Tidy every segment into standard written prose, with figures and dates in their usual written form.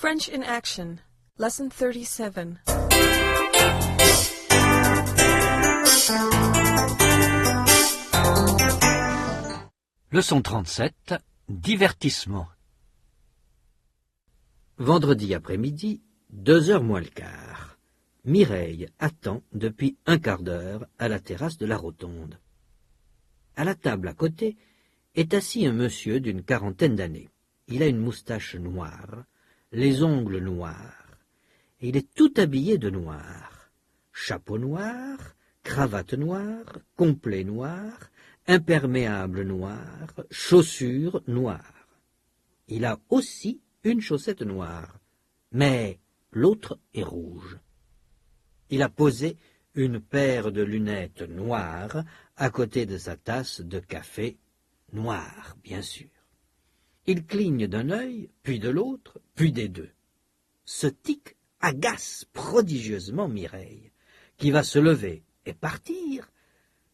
French in Action, Lesson 37. Leçon 37, divertissement. Vendredi après-midi, 2h moins le quart. Mireille attend depuis un quart d'heure à la terrasse de la Rotonde. À la table à côté est assis un monsieur d'une quarantaine d'années. Il a une moustache noire, les ongles noirs, et il est tout habillé de noir. Chapeau noir, cravate noire, complet noir, imperméable noir, chaussures noires. Il a aussi une chaussette noire, mais l'autre est rouge. Il a posé une paire de lunettes noires à côté de sa tasse de café noire, bien sûr. Il cligne d'un œil, puis de l'autre, puis des deux. Ce tic agace prodigieusement Mireille, qui va se lever et partir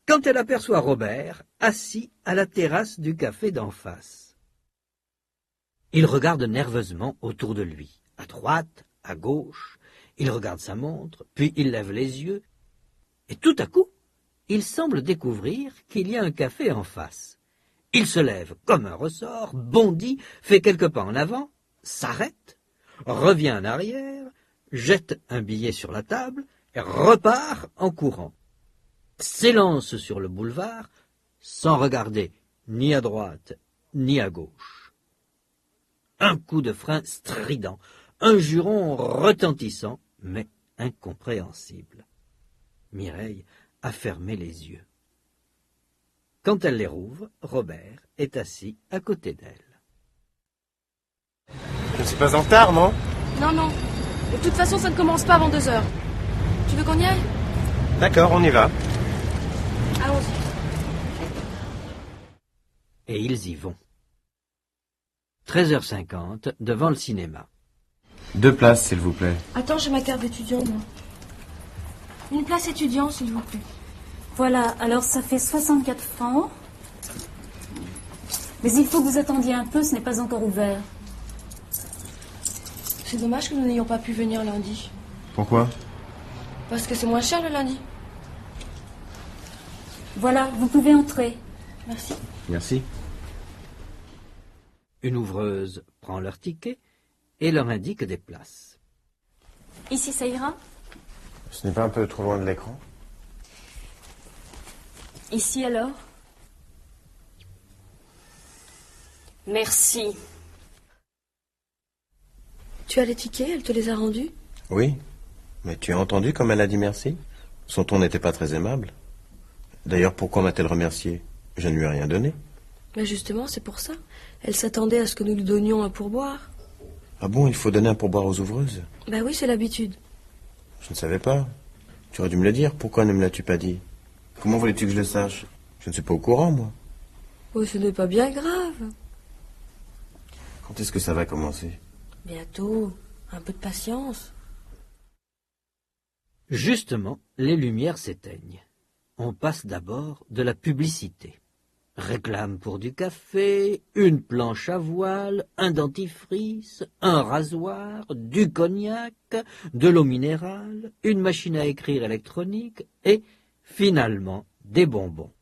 quand elle aperçoit Robert assis à la terrasse du café d'en face. Il regarde nerveusement autour de lui, à droite, à gauche. Il regarde sa montre, puis il lève les yeux, et tout à coup, il semble découvrir qu'il y a un café en face. Il se lève comme un ressort, bondit, fait quelques pas en avant, s'arrête, revient en arrière, jette un billet sur la table et repart en courant. S'élance sur le boulevard sans regarder ni à droite ni à gauche. Un coup de frein strident, un juron retentissant, mais incompréhensible. Mireille a fermé les yeux. Quand elle les rouvre, Robert est assis à côté d'elle. Je ne suis pas en retard, non? Non, non. De toute façon, ça ne commence pas avant 2h. Tu veux qu'on y aille? D'accord, on y va. Allons-y. Et ils y vont. 13h50, devant le cinéma. 2 places, s'il vous plaît. Attends, j'ai ma carte d'étudiant, moi. Une place étudiant, s'il vous plaît. Voilà, alors ça fait 64 francs. Mais il faut que vous attendiez un peu, ce n'est pas encore ouvert. C'est dommage que nous n'ayons pas pu venir lundi. Pourquoi? Parce que c'est moins cher le lundi. Voilà, vous pouvez entrer. Merci. Merci. Une ouvreuse prend leur ticket et leur indique des places. Ici, ça ira? Ce n'est pas un peu trop loin de l'écran? Ici, alors? Merci. Tu as les tickets? Elle te les a rendus? Oui. Mais tu as entendu comme elle a dit merci? Son ton n'était pas très aimable. D'ailleurs, pourquoi m'a-t-elle remercié? Je ne lui ai rien donné. Mais justement, c'est pour ça. Elle s'attendait à ce que nous lui donnions un pourboire. Ah bon, il faut donner un pourboire aux ouvreuses? Ben oui, c'est l'habitude. Je ne savais pas. Tu aurais dû me le dire. Pourquoi ne me l'as-tu pas dit? Comment voulais-tu que je le sache? Je ne suis pas au courant, moi. Oh, ce n'est pas bien grave. Quand est-ce que ça va commencer? Bientôt. Un peu de patience. Justement, les lumières s'éteignent. On passe d'abord de la publicité. Réclame pour du café, une planche à voile, un dentifrice, un rasoir, du cognac, de l'eau minérale, une machine à écrire électronique et, finalement, des bonbons.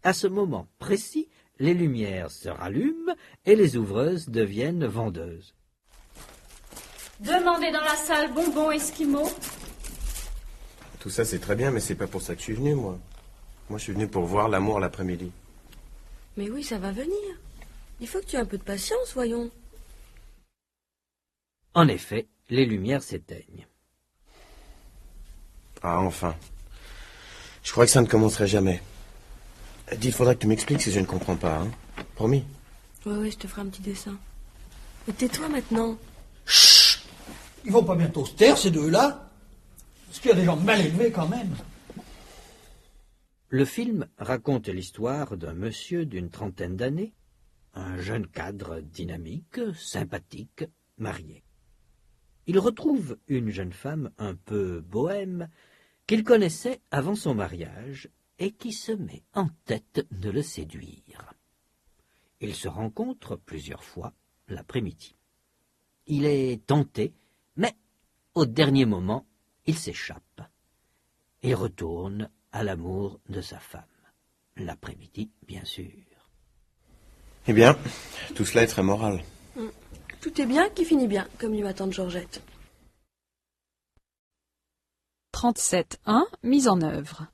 À ce moment précis, les lumières se rallument et les ouvreuses deviennent vendeuses. Demandez dans la salle bonbons esquimaux. Tout ça, c'est très bien, mais c'est pas pour ça que je suis venu, moi. Moi, je suis venu pour voir l'amour l'après-midi. Mais oui, ça va venir. Il faut que tu aies un peu de patience, voyons. En effet, les lumières s'éteignent. Ah, enfin. Je crois que ça ne commencerait jamais. Dis, il faudra que tu m'expliques si je ne comprends pas, hein. Promis. Oui, je te ferai un petit dessin. Mais tais-toi maintenant. Chut! Ils vont pas bientôt se taire, ces deux-là? Parce qu'il y a des gens mal élevés, quand même. Le film raconte l'histoire d'un monsieur d'une trentaine d'années, un jeune cadre dynamique, sympathique, marié. Il retrouve une jeune femme un peu bohème qu'il connaissait avant son mariage et qui se met en tête de le séduire. Ils se rencontrent plusieurs fois l'après-midi. Il est tenté, mais au dernier moment, il s'échappe et retourne à l'amour de sa femme. L'après-midi, bien sûr. Eh bien, tout cela est très moral. Tout est bien qui finit bien, comme dit ma tante Georgette. 37.1. Mise en œuvre.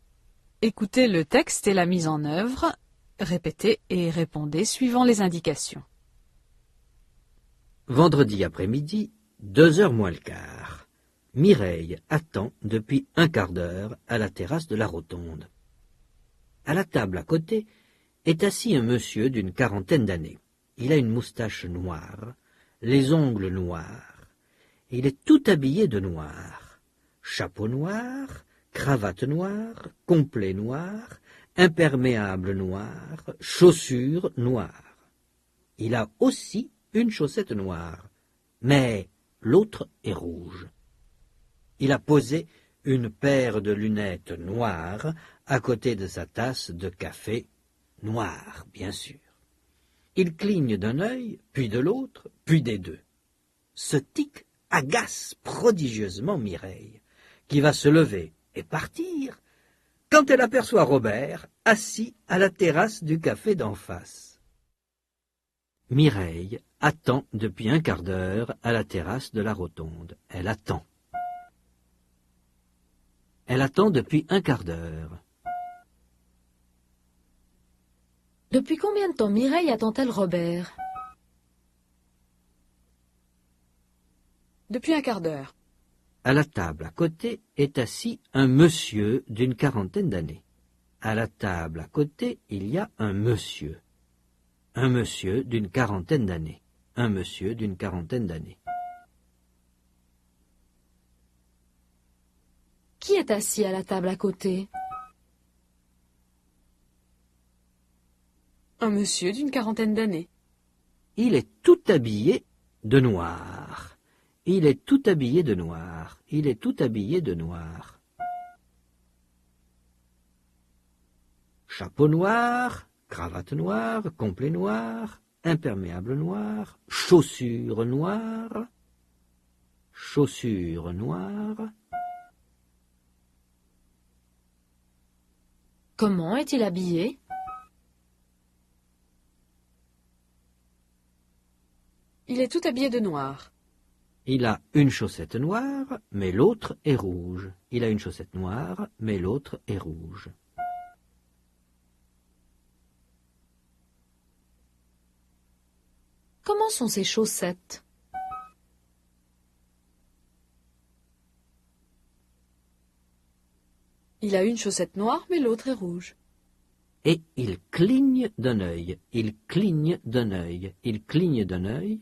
Écoutez le texte et la mise en œuvre. Répétez et répondez suivant les indications. Vendredi après-midi, 2h moins le quart. Mireille attend depuis un quart d'heure à la terrasse de la Rotonde. À la table à côté est assis un monsieur d'une quarantaine d'années. Il a une moustache noire, les ongles noirs. Il est tout habillé de noir. Chapeau noir, cravate noire, complet noir, imperméable noir, chaussures noires. Il a aussi une chaussette noire, mais l'autre est rouge. Il a posé une paire de lunettes noires à côté de sa tasse de café noire, bien sûr. Il cligne d'un œil, puis de l'autre, puis des deux. Ce tic agace prodigieusement Mireille, qui va se lever et partir quand elle aperçoit Robert assis à la terrasse du café d'en face. Mireille attend depuis un quart d'heure à la terrasse de la Rotonde. Elle attend. Elle attend depuis un quart d'heure. Depuis combien de temps Mireille attend-elle Robert? Depuis un quart d'heure. À la table à côté est assis un monsieur d'une quarantaine d'années. À la table à côté, il y a un monsieur. Un monsieur d'une quarantaine d'années. Un monsieur d'une quarantaine d'années. Qui est assis à la table à côté? Un monsieur d'une quarantaine d'années. Il est tout habillé de noir. Il est tout habillé de noir. Il est tout habillé de noir. Chapeau noir, cravate noire, complet noir, imperméable noir, chaussures noires, chaussures noires. Comment est-il habillé? Il est tout habillé de noir. Il a une chaussette noire, mais l'autre est rouge. Il a une chaussette noire, mais l'autre est rouge. Comment sont ses chaussettes? Il a une chaussette noire, mais l'autre est rouge. Et il cligne d'un œil. Il cligne d'un œil. Il cligne d'un œil.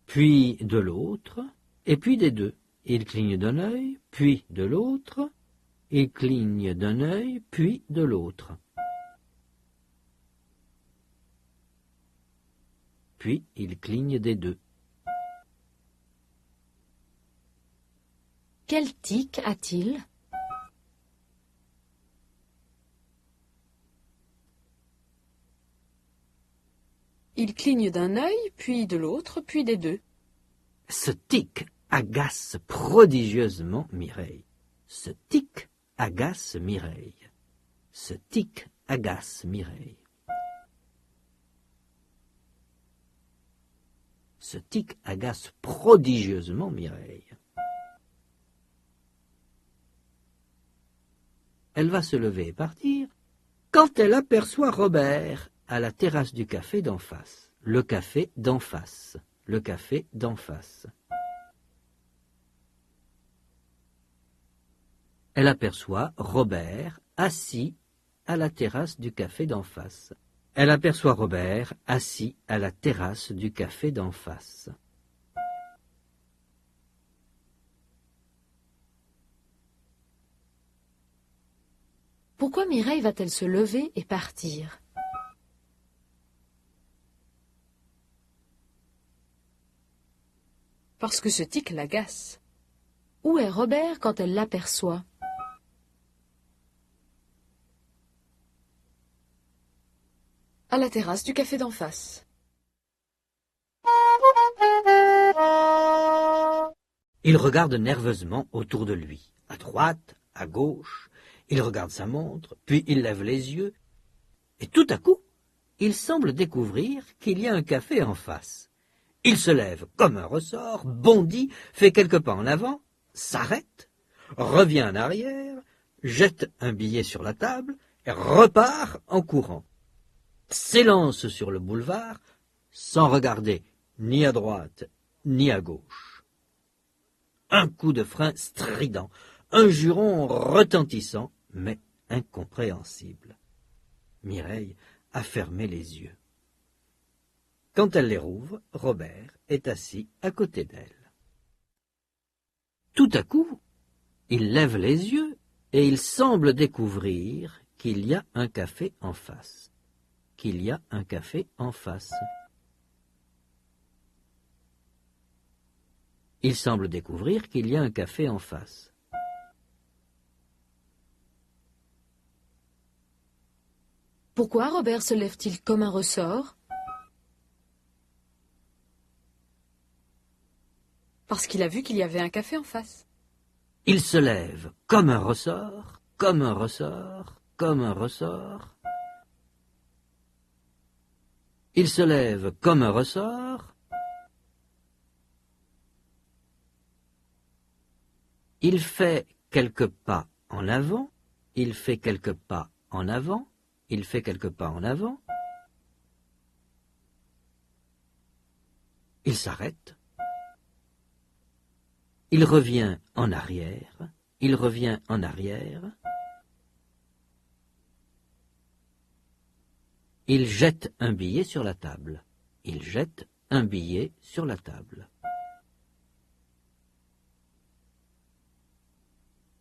Puis de l'autre, et puis des deux. Il cligne d'un œil, puis de l'autre. Il cligne d'un œil, puis de l'autre. Puis il cligne des deux. Quel tic a-t-il? Il cligne d'un œil, puis de l'autre, puis des deux. Ce tic agace prodigieusement Mireille. Ce tic agace Mireille. Ce tic agace Mireille. Ce tic agace prodigieusement Mireille. Elle va se lever et partir quand elle aperçoit Robert à la terrasse du café d'en face. Le café d'en face. Le café d'en face. Elle aperçoit Robert assis à la terrasse du café d'en face. Elle aperçoit Robert assis à la terrasse du café d'en face. Pourquoi Mireille va-t-elle se lever et partir? Parce que ce tic l'agace. Où est Robert quand elle l'aperçoit? À la terrasse du café d'en face. Il regarde nerveusement autour de lui, à droite, à gauche. Il regarde sa montre, puis il lève les yeux, et tout à coup, il semble découvrir qu'il y a un café en face. Il se lève comme un ressort, bondit, fait quelques pas en avant, s'arrête, revient en arrière, jette un billet sur la table et repart en courant. S'élance sur le boulevard sans regarder ni à droite ni à gauche. Un coup de frein strident, un juron retentissant, mais incompréhensible. Mireille a fermé les yeux. Quand elle les rouvre, Robert est assis à côté d'elle. Tout à coup, il lève les yeux et il semble découvrir qu'il y a un café en face. Qu'il y a un café en face. Il semble découvrir qu'il y a un café en face. Pourquoi Robert se lève-t-il comme un ressort? Parce qu'il a vu qu'il y avait un café en face. Il se lève comme un ressort, comme un ressort, comme un ressort. Il se lève comme un ressort. Il fait quelques pas en avant. Il fait quelques pas en avant. Il fait quelques pas en avant. Il s'arrête. Il revient en arrière. Il revient en arrière. Il jette un billet sur la table. Il jette un billet sur la table.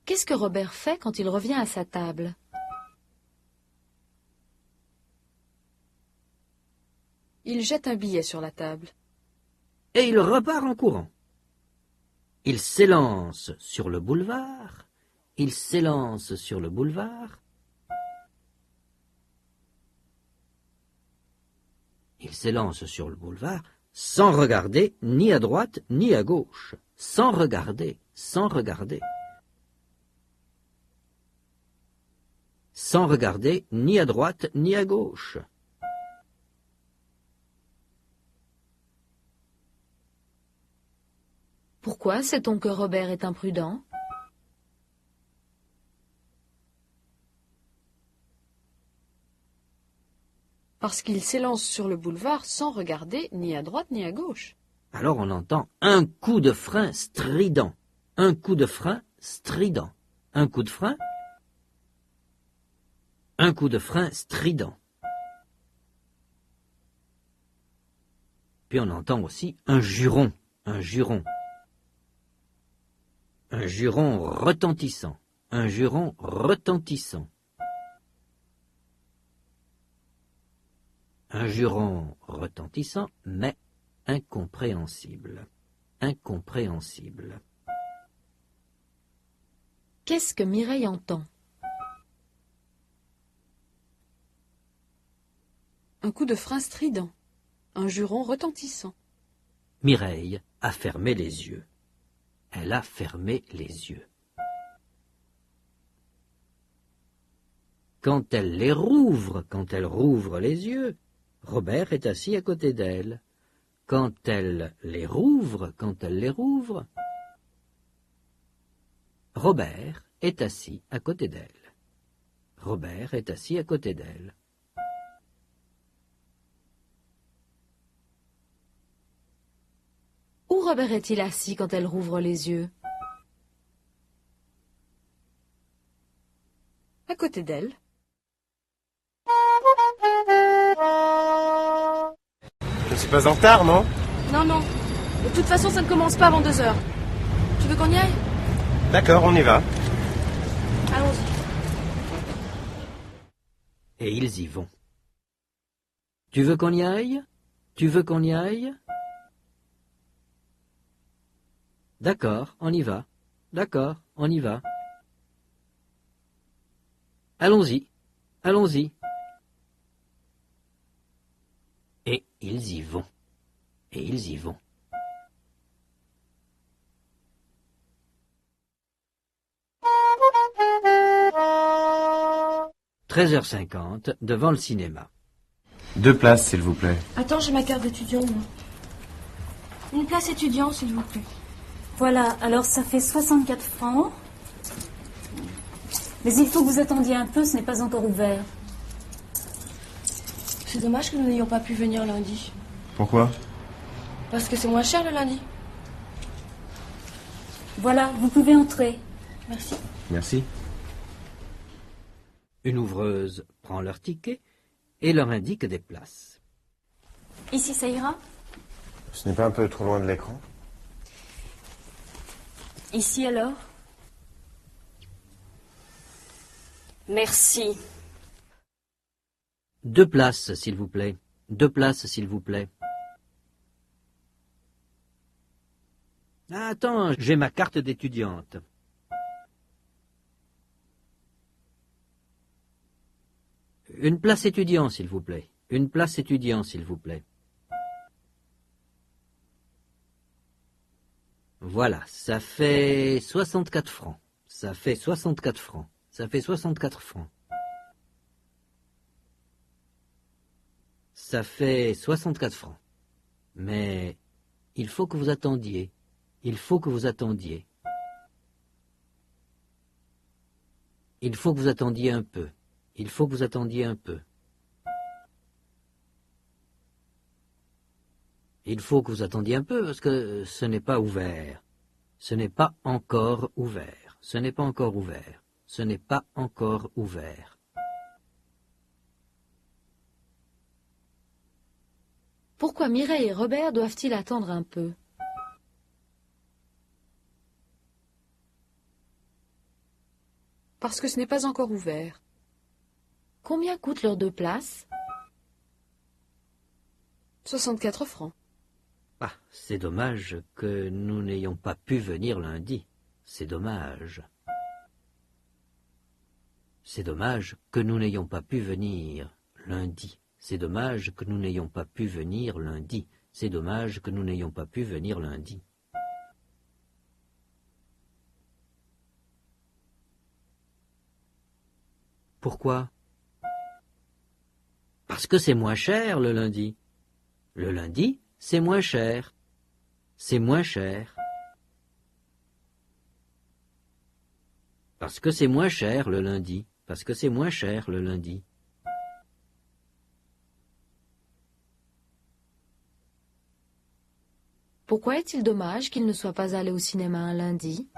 Qu'est-ce que Robert fait quand il revient à sa table? Il jette un billet sur la table. Et il repart en courant. Il s'élance sur le boulevard. Il s'élance sur le boulevard. Il s'élance sur le boulevard sans regarder ni à droite ni à gauche. Sans regarder, sans regarder. Sans regarder ni à droite ni à gauche. Pourquoi sait-on que Robert est imprudent? Parce qu'il s'élance sur le boulevard sans regarder ni à droite ni à gauche. Alors on entend un coup de frein strident. Un coup de frein strident. Un coup de frein. Un coup de frein strident. Puis on entend aussi un juron. Un juron. Un juron retentissant. Un juron retentissant. Un juron retentissant, mais incompréhensible. Incompréhensible. Qu'est-ce que Mireille entend? Un coup de frein strident. Un juron retentissant. Mireille a fermé les yeux. Elle a fermé les yeux. Quand elle les rouvre, quand elle rouvre les yeux, Robert est assis à côté d'elle. Quand elle les rouvre, Robert est assis à côté d'elle. Robert est assis à côté d'elle. Où Robert est-il assis quand elle rouvre les yeux? À côté d'elle. Je ne suis pas en retard, non? Non, non. De toute façon, ça ne commence pas avant 2 heures. Tu veux qu'on y aille? D'accord, on y va. Allons-y. Et ils y vont. Tu veux qu'on y aille? Tu veux qu'on y aille? D'accord, on y va. D'accord, on y va. Allons-y, allons-y. Et ils y vont. Et ils ils y vont. « 13h50, devant le cinéma. 2 places, s'il vous plaît. Attends, j'ai ma carte d'étudiant, moi. Une place étudiant, s'il vous plaît. Voilà, alors ça fait 64 francs. Mais il faut que vous attendiez un peu, ce n'est pas encore ouvert. C'est dommage que nous n'ayons pas pu venir lundi. Pourquoi? Parce que c'est moins cher le lundi. Voilà, vous pouvez entrer. Merci. Merci. Une ouvreuse prend leur ticket et leur indique des places. Ici, ça ira? Ce n'est pas un peu trop loin de l'écran? Ici, alors? Merci. 2 places, s'il vous plaît. 2 places, s'il vous plaît. Ah, attends, j'ai ma carte d'étudiante. Une place étudiant, s'il vous plaît. Une place étudiant, s'il vous plaît. Voilà, ça fait 64 francs. Ça fait 64 francs. Ça fait 64 francs. Ça fait 64 francs. Mais il faut que vous attendiez. Il faut que vous attendiez. Il faut que vous attendiez un peu. Il faut que vous attendiez un peu. Il faut que vous attendiez un peu parce que ce n'est pas ouvert. Ce n'est pas encore ouvert. Ce n'est pas encore ouvert. Ce n'est pas encore ouvert. Pourquoi Mireille et Robert doivent-ils attendre un peu? Parce que ce n'est pas encore ouvert. Combien coûtent leurs 2 places? 64 francs. Ah, c'est dommage que nous n'ayons pas pu venir lundi. C'est dommage. C'est dommage que nous n'ayons pas pu venir lundi. C'est dommage que nous n'ayons pas pu venir lundi. C'est dommage que nous n'ayons pas pu venir lundi. Pourquoi? Parce que c'est moins cher le lundi. Le lundi, c'est moins cher. C'est moins cher. Parce que c'est moins cher le lundi. Parce que c'est moins cher le lundi. Pourquoi est-il dommage qu'ils ne soient pas allés au cinéma un lundi?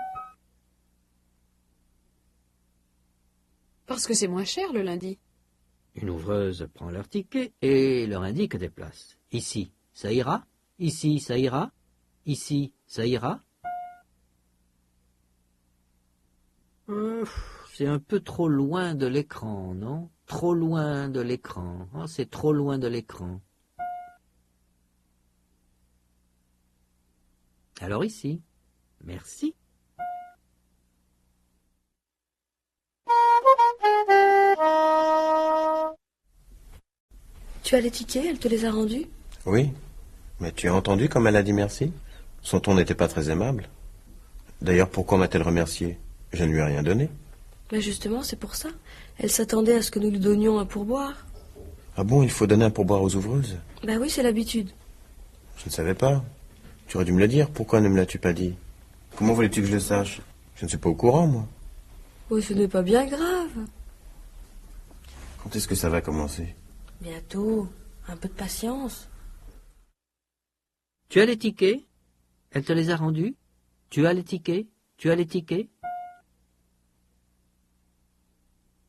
Parce que c'est moins cher le lundi. Une ouvreuse prend leur ticket et leur indique des places. Ici, ça ira. Ici, ça ira. Ici, ça ira. C'est un peu trop loin de l'écran, non? Trop loin de l'écran. Oh, c'est trop loin de l'écran. Alors ici. Merci. Tu as les tickets, elle te les a rendus? Oui. Mais tu as entendu comme elle a dit merci? Son ton n'était pas très aimable. D'ailleurs, pourquoi m'a-t-elle remercié? Je ne lui ai rien donné. Mais justement, c'est pour ça. Elle s'attendait à ce que nous lui donnions un pourboire. Ah bon, il faut donner un pourboire aux ouvreuses? Ben oui, c'est l'habitude. Je ne savais pas. Tu aurais dû me le dire. Pourquoi ne me l'as-tu pas dit? Comment voulais-tu que je le sache? Je ne suis pas au courant, moi. Oh, ce n'est pas bien grave. Quand est-ce que ça va commencer? Bientôt. Un peu de patience. Tu as les tickets? Elle te les a rendus? Tu as les tickets? Tu as les tickets?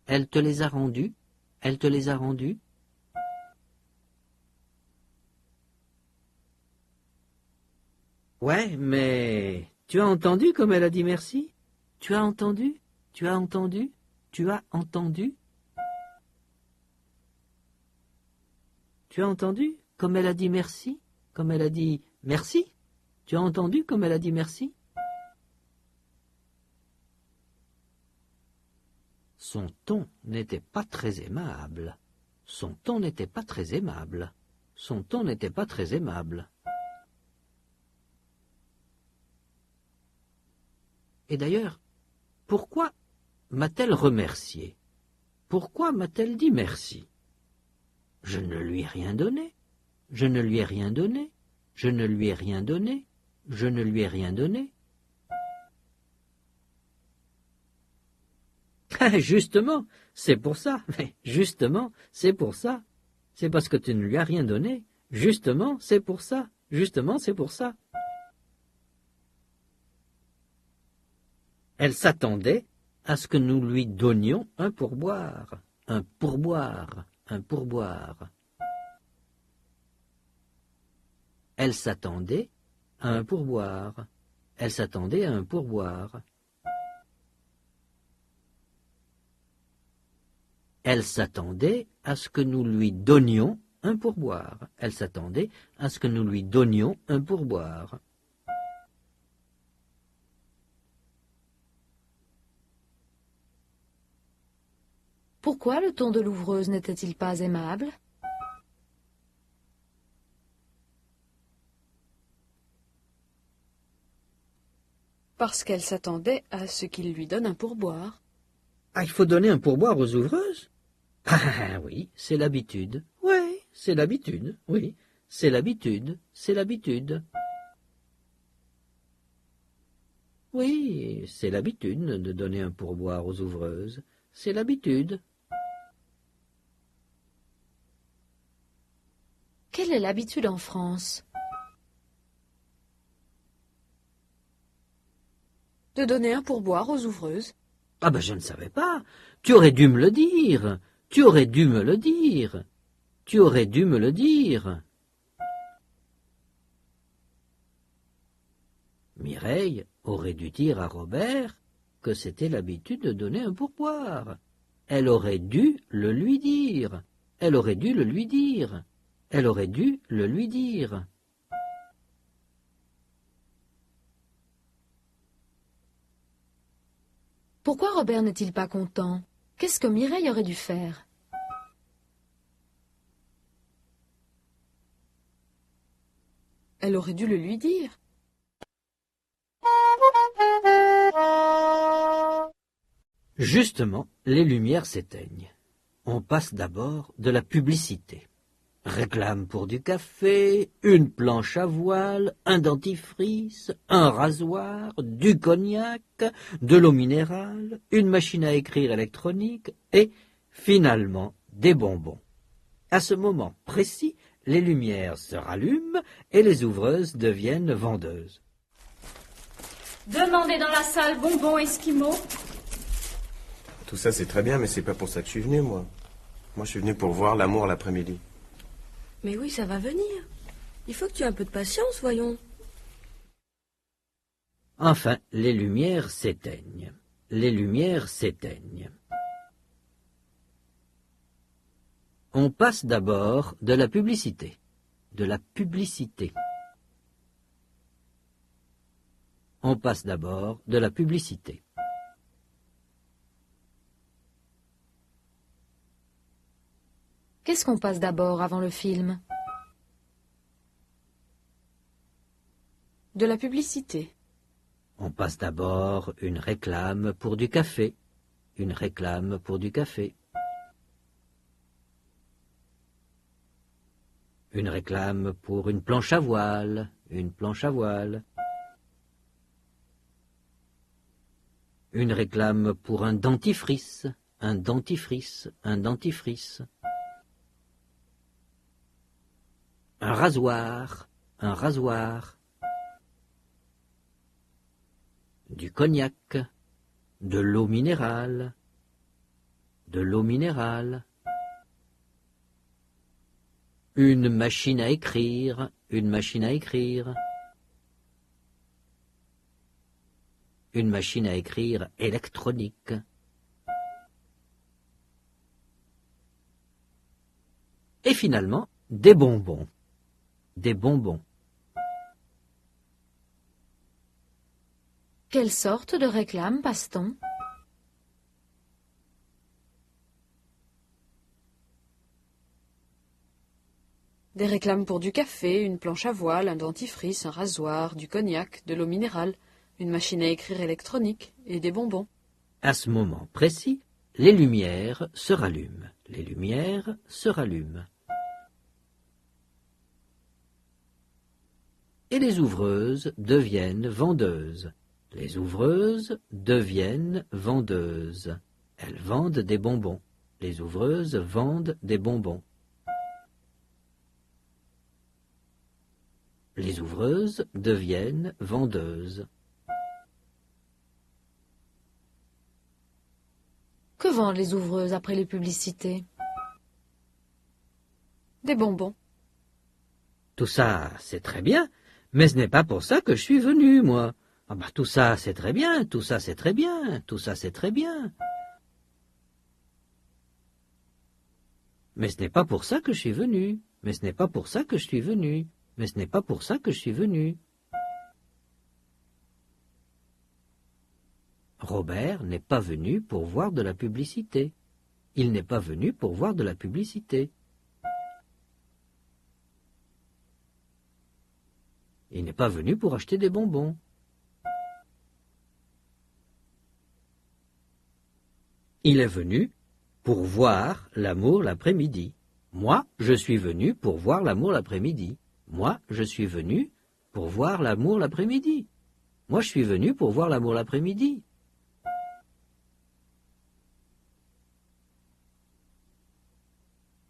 Elle te les a rendus? Elle te les a rendus? Ouais, mais tu as entendu comme elle a dit merci? Tu as entendu? Tu as entendu? Tu as entendu? Tu as entendu comme elle a dit merci? Comme elle a dit merci? Tu as entendu comme elle a dit merci? Son ton n'était pas très aimable. Son ton n'était pas très aimable. Son ton n'était pas très aimable. Et d'ailleurs, pourquoi m'a-t-elle remercié? Pourquoi m'a-t-elle dit merci? Je ne lui ai rien donné. Je ne lui ai rien donné. Je ne lui ai rien donné. Je ne lui ai rien donné. Justement, c'est pour ça. Mais justement, c'est pour ça. C'est parce que tu ne lui as rien donné. Justement, c'est pour ça. Justement, c'est pour ça. Elle s'attendait à ce que nous lui donnions un pourboire. Un pourboire. Un pourboire. Elle s'attendait à un pourboire. Elle s'attendait à un pourboire. Elle s'attendait à ce que nous lui donnions un pourboire. Elle s'attendait à ce que nous lui donnions un pourboire. Pourquoi le ton de l'ouvreuse n'était-il pas aimable? Parce qu'elle s'attendait à ce qu'il lui donne un pourboire. Ah, il faut donner un pourboire aux ouvreuses? Ah oui, c'est l'habitude. Oui, c'est l'habitude. Oui, c'est l'habitude. C'est l'habitude. Oui, c'est l'habitude de donner un pourboire aux ouvreuses. C'est l'habitude. Quelle est l'habitude en France? De donner un pourboire aux ouvreuses. Ah ben je ne savais pas. Tu aurais dû me le dire. Tu aurais dû me le dire. Tu aurais dû me le dire. Mireille aurait dû dire à Robert que c'était l'habitude de donner un pourboire. Elle aurait dû le lui dire. Elle aurait dû le lui dire. Elle aurait dû le lui dire. Pourquoi Robert n'est-il pas content? Qu'est-ce que Mireille aurait dû faire? Elle aurait dû le lui dire. Justement, les lumières s'éteignent. On passe d'abord de la publicité. Réclame pour du café, une planche à voile, un dentifrice, un rasoir, du cognac, de l'eau minérale, une machine à écrire électronique et, finalement, des bonbons. À ce moment précis, les lumières se rallument et les ouvreuses deviennent vendeuses. Demandez dans la salle bonbons esquimaux. Tout ça, c'est très bien, mais c'est pas pour ça que je suis venu, moi. Moi, je suis venu pour voir l'amour l'après-midi. Mais oui, ça va venir. Il faut que tu aies un peu de patience, voyons. Enfin, les lumières s'éteignent. Les lumières s'éteignent. On passe d'abord de la publicité. De la publicité. On passe d'abord de la publicité. Qu'est-ce qu'on passe d'abord avant le film? De la publicité. On passe d'abord une réclame pour du café. Une réclame pour du café. Une réclame pour une planche à voile. Une planche à voile. Une réclame pour un dentifrice. Un dentifrice. Un dentifrice. Un rasoir. Un rasoir. Du cognac. De l'eau minérale. De l'eau minérale. Une machine à écrire. Une machine à écrire. Une machine à écrire électronique. Et finalement, des bonbons. Des bonbons. Quelle sorte de réclame passe-t-on? Des réclames pour du café, une planche à voile, un dentifrice, un rasoir, du cognac, de l'eau minérale, Une machine à écrire électronique et des bonbons. À ce moment précis, les lumières se rallument. Les lumières se rallument. Et les ouvreuses deviennent vendeuses. Les ouvreuses deviennent vendeuses. Elles vendent des bonbons. Les ouvreuses vendent des bonbons. Les ouvreuses deviennent vendeuses. Que vendent les ouvreuses après les publicités? Des bonbons. Tout ça, c'est très bien, mais ce n'est pas pour ça que je suis venu, moi. Ah bah tout ça, c'est très bien, tout ça, c'est très bien, tout ça, c'est très bien. Mais ce n'est pas pour ça que je suis venu. Mais ce n'est pas pour ça que je suis venu. Mais ce n'est pas pour ça que je suis venu. Robert n'est pas venu pour voir de la publicité. Il n'est pas venu pour voir de la publicité. Il n'est pas venu pour acheter des bonbons. Il est venu pour voir l'amour l'après-midi. Moi, je suis venu pour voir l'amour l'après-midi. Moi, je suis venu pour voir l'amour l'après-midi. Moi, je suis venu pour voir l'amour l'après-midi.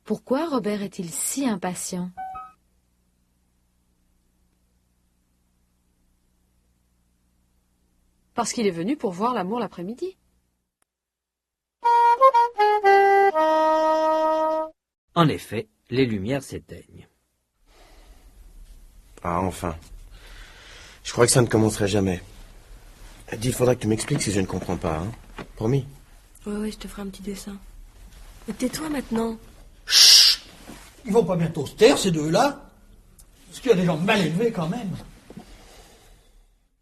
Pourquoi Robert est-il si impatient? Parce qu'il est venu pour voir l'amour l'après-midi. En effet, les lumières s'éteignent. Ah, enfin. Je crois que ça ne commencerait jamais. Dis, il faudra que tu m'expliques si je ne comprends pas, hein. Promis. Oui, je te ferai un petit dessin. Mais tais-toi maintenant. Chut! Ils vont pas bientôt se taire, ces deux-là? Est-ce qu'il y a des gens mal élevés, quand même?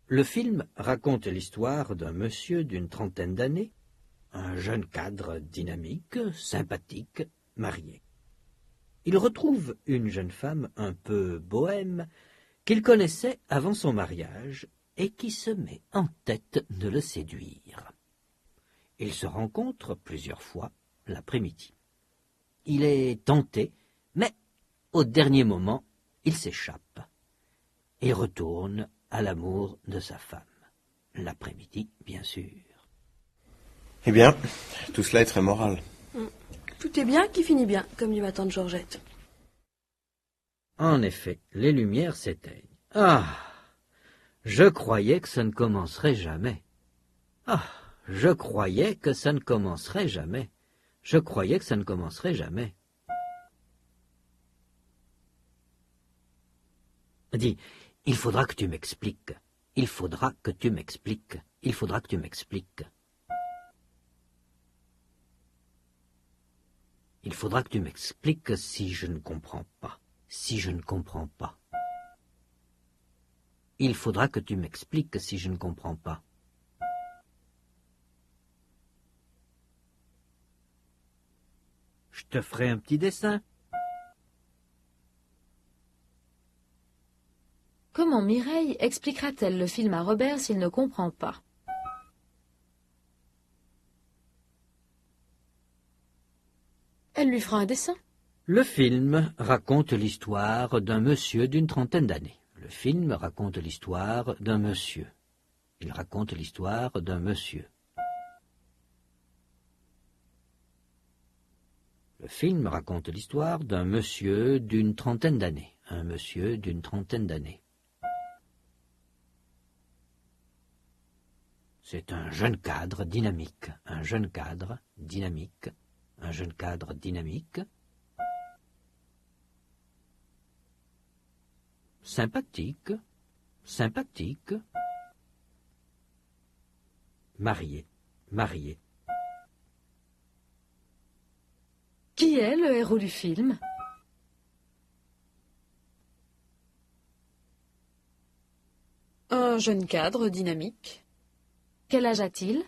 Le film raconte l'histoire d'un monsieur d'une trentaine d'années, un jeune cadre dynamique, sympathique, marié. Il retrouve une jeune femme un peu bohème qu'il connaissait avant son mariage et qui se met en tête de le séduire. Ils se rencontrent plusieurs fois l'après-midi. Il est tenté, mais au dernier moment, il s'échappe et retourne à l'amour de sa femme. L'après-midi, bien sûr. Eh bien, tout cela est très moral. Tout est bien qui finit bien, comme dit ma tante Georgette. En effet, les lumières s'éteignent. Ah! Je croyais que ça ne commencerait jamais. Ah! Je croyais que ça ne commencerait jamais. Je croyais que ça ne commencerait jamais. Dis, il faudra que tu m'expliques. Il faudra que tu m'expliques. Il faudra que tu m'expliques. Il faudra que tu m'expliques si je ne comprends pas. Si je ne comprends pas. Il faudra que tu m'expliques si je ne comprends pas. Je te ferai un petit dessin. Comment Mireille expliquera-t-elle le film à Robert s'il ne comprend pas? Elle lui fera un dessin. Le film raconte l'histoire d'un monsieur d'une trentaine d'années. Le film raconte l'histoire d'un monsieur. Il raconte l'histoire d'un monsieur. Le film raconte l'histoire d'un monsieur d'une trentaine d'années. Un monsieur d'une trentaine d'années. C'est un jeune cadre dynamique. Un jeune cadre dynamique. Un jeune cadre dynamique. Sympathique, sympathique. Marié, marié. Qui est le héros du film? Un jeune cadre dynamique. Quel âge a-t-il?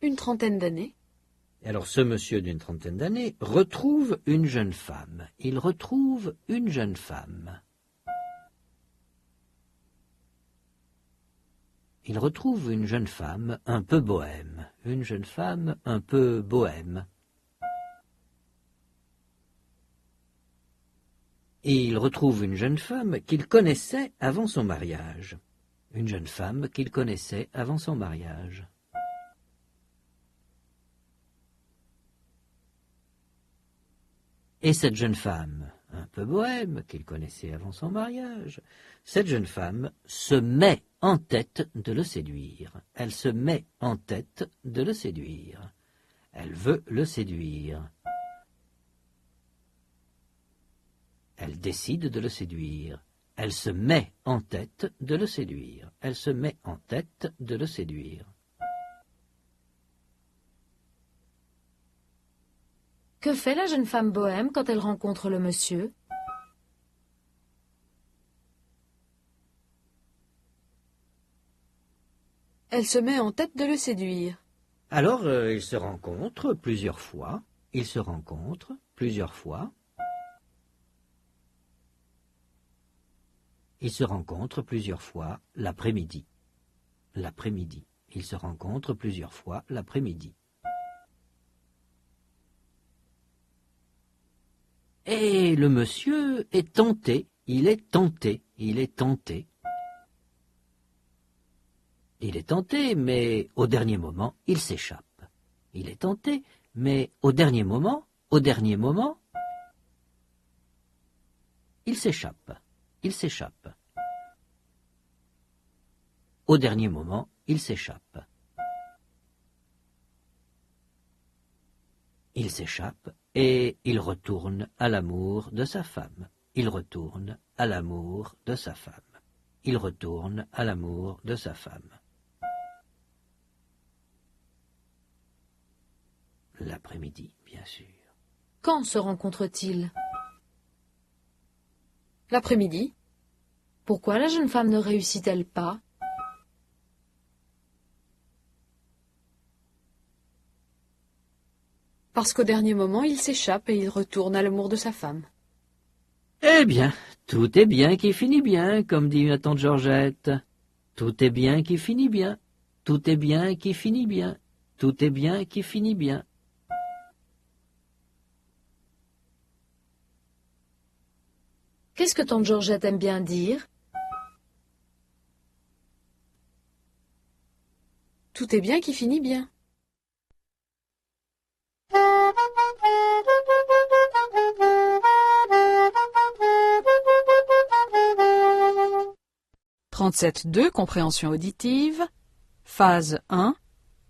Une trentaine d'années. Alors ce monsieur d'une trentaine d'années retrouve une jeune femme. Il retrouve une jeune femme. il retrouve une jeune femme un peu bohème. Une jeune femme un peu bohème. Et il retrouve une jeune femme qu'il connaissait avant son mariage. Une jeune femme qu'il connaissait avant son mariage. Et cette jeune femme, un peu bohème, qu'il connaissait avant son mariage, cette jeune femme se met en tête de le séduire. Elle se met en tête de le séduire. Elle veut le séduire. Elle décide de le séduire. Elle se met en tête de le séduire. Elle se met en tête de le séduire. Que fait la jeune femme bohème quand elle rencontre le monsieur? Elle se met en tête de le séduire. Alors, ils se rencontrent plusieurs fois. Ils se rencontrent plusieurs fois. Ils se rencontrent plusieurs fois l'après-midi. L'après-midi. Ils se rencontrent plusieurs fois l'après-midi. Et le monsieur est tenté, il est tenté, il est tenté. Il est tenté, mais au dernier moment, il s'échappe. Il est tenté, mais au dernier moment, il s'échappe. Il s'échappe. Au dernier moment, il s'échappe. Il s'échappe et il retourne à l'amour de sa femme. Il retourne à l'amour de sa femme. Il retourne à l'amour de sa femme. L'après-midi, bien sûr. Quand se rencontrent-ils? L'après-midi. Pourquoi la jeune femme ne réussit-elle pas? Parce qu'au dernier moment, il s'échappe et il retourne à l'amour de sa femme. Eh bien, tout est bien qui finit bien, comme dit ma tante Georgette. Tout est bien qui finit bien. Tout est bien qui finit bien. Tout est bien qui finit bien. Qu'est-ce que tante Georgette aime bien dire? Tout est bien qui finit bien. (37.2) Compréhension auditive. Phase 1.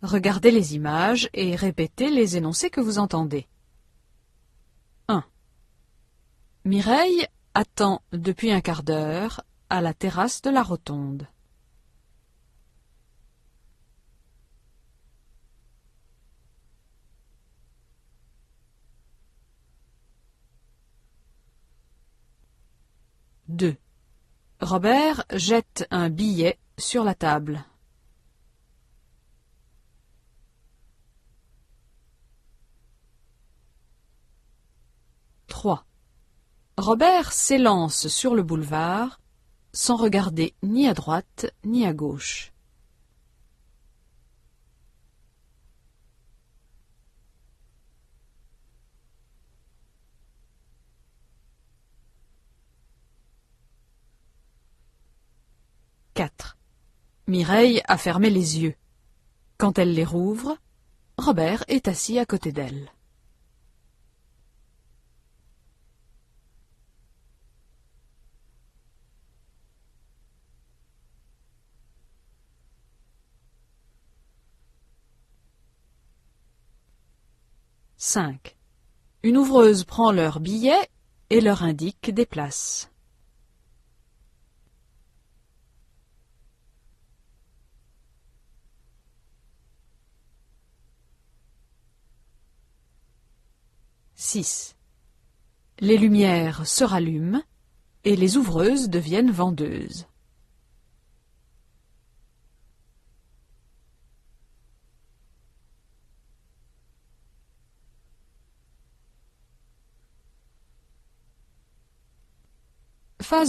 Regardez les images et répétez les énoncés que vous entendez. 1. Mireille attend depuis un quart d'heure à la terrasse de la rotonde. Deux. Robert jette un billet sur la table. 3. Robert s'élance sur le boulevard sans regarder ni à droite ni à gauche. 4. Mireille a fermé les yeux. Quand elle les rouvre, Robert est assis à côté d'elle. 5. Une ouvreuse prend leurs billets et leur indique des places. 6. Les lumières se rallument et les ouvreuses deviennent vendeuses.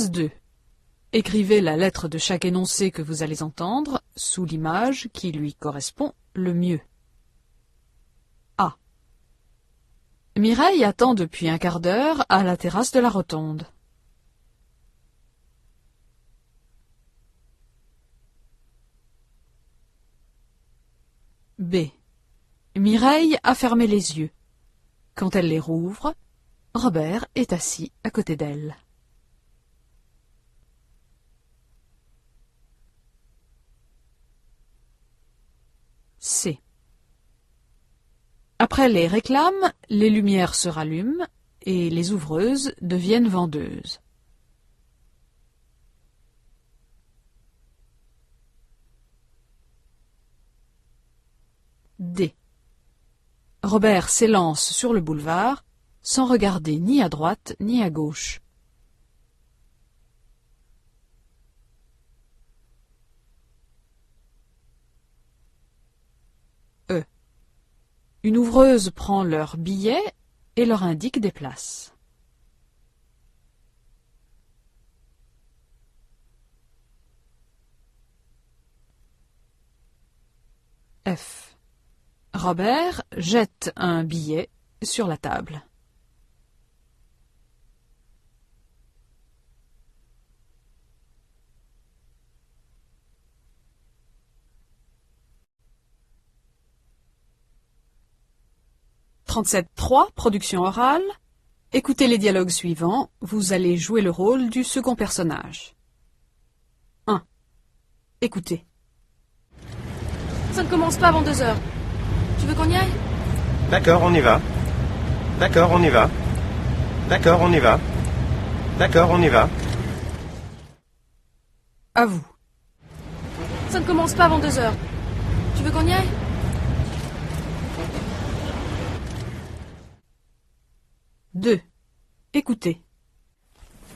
2. Écrivez la lettre de chaque énoncé que vous allez entendre sous l'image qui lui correspond le mieux. A. Mireille attend depuis un quart d'heure à la terrasse de la rotonde. B. Mireille a fermé les yeux. Quand elle les rouvre, Robert est assis à côté d'elle. C. Après les réclames, les lumières se rallument et les ouvreuses deviennent vendeuses. D. Robert s'élance sur le boulevard sans regarder ni à droite ni à gauche. E. Une ouvreuse prend leurs billets et leur indique des places. F. Robert jette un billet sur la table. « 37.3, production orale. Écoutez les dialogues suivants. Vous allez jouer le rôle du second personnage. 1. Écoutez. Ça ne commence pas avant 2 heures. Tu veux qu'on y aille? D'accord, on y va. D'accord, on y va. D'accord, on y va. D'accord, on y va. À vous. Ça ne commence pas avant 2 heures. Tu veux qu'on y aille? Deux. Écoutez.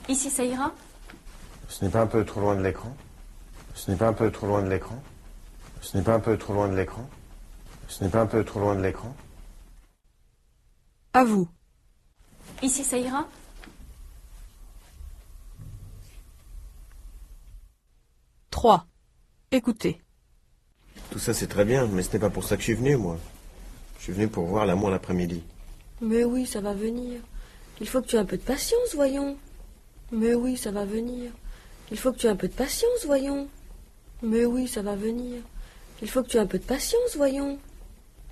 Ici, ça ira? Ce n'est pas un peu trop loin de l'écran? Ce n'est pas un peu trop loin de l'écran? Ce n'est pas un peu trop loin de l'écran? Ce n'est pas un peu trop loin de l'écran? À vous. Ici, ça ira? Trois. Écoutez. Tout ça c'est très bien, mais ce n'est pas pour ça que je suis venu, moi. Je suis venu pour voir l'amour l'après-midi. Mais oui, ça va venir. Il faut que tu aies un peu de patience, voyons. Mais oui, ça va venir. Il faut que tu aies un peu de patience, voyons. Mais oui, ça va venir. Il faut que tu aies un peu de patience, voyons.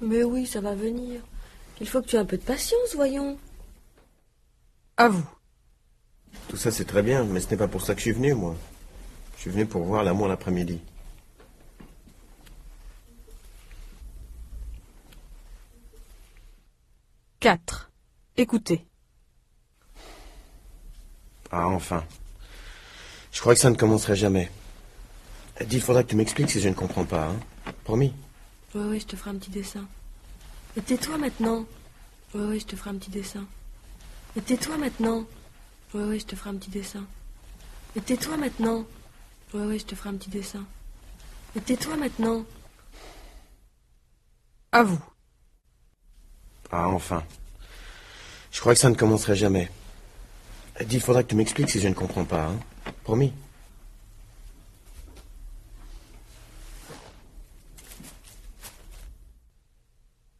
Mais oui, ça va venir. Il faut que tu aies un peu de patience, voyons. À vous. Tout ça c'est très bien, mais ce n'est pas pour ça que je suis venu, moi. Je suis venu pour voir l'amour l'après-midi. Quatre. Écoutez. Ah, enfin. Je crois que ça ne commencerait jamais. Dis, il faudra que tu m'expliques si je ne comprends pas, hein. Promis. Oui, je te ferai un petit dessin. Et tais-toi maintenant. Oui, je te ferai un petit dessin. Et tais-toi maintenant. Oui, je te ferai un petit dessin. Et tais-toi maintenant. Oui, je te ferai un petit dessin. Et tais-toi maintenant. À vous. Ah, enfin. Je crois que ça ne commencerait jamais. Dis, il faudra que tu m'expliques si je ne comprends pas, hein. Promis.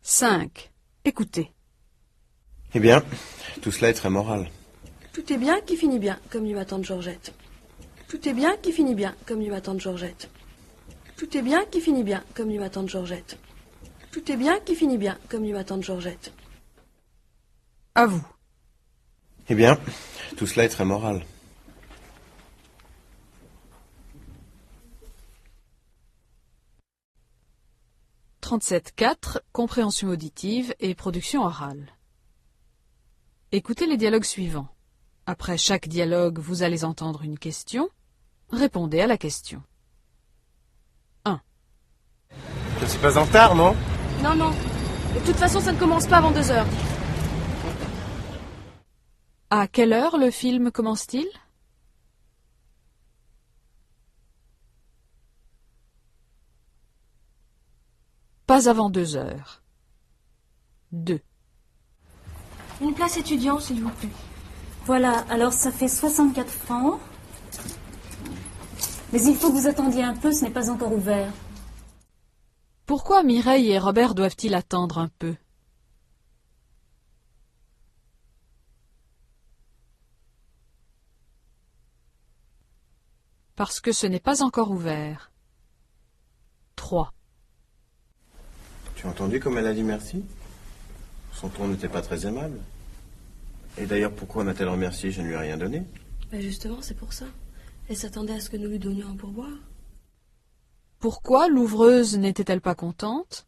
Cinq. Écoutez. Eh bien, tout cela est très moral. Tout est bien qui finit bien, comme dit ma tante Georgette. Tout est bien qui finit bien, comme dit ma tante Georgette. Tout est bien qui finit bien, comme dit ma tante Georgette. Tout est bien qui finit bien, comme dit ma tante Georgette. À vous. Eh bien, tout cela est très moral. « 37.4, compréhension auditive et production orale. Écoutez les dialogues suivants. Après chaque dialogue, vous allez entendre une question. Répondez à la question. 1. Je ne suis pas en retard, non? Non, non. De toute façon, ça ne commence pas avant 2 heures. À quelle heure le film commence-t-il? Pas avant 2 heures. 2. Une place étudiant, s'il vous plaît. Voilà, alors ça fait 64 francs. Mais il faut que vous attendiez un peu, ce n'est pas encore ouvert. Pourquoi Mireille et Robert doivent-ils attendre un peu? Parce que ce n'est pas encore ouvert. 3. Tu as entendu comme elle a dit merci? Son ton n'était pas très aimable. Et d'ailleurs, pourquoi m'a-t-elle remercié? Je ne lui ai rien donné. Ben justement, c'est pour ça. Elle s'attendait à ce que nous lui donnions un pourboire. Pourquoi l'ouvreuse n'était-elle pas contente?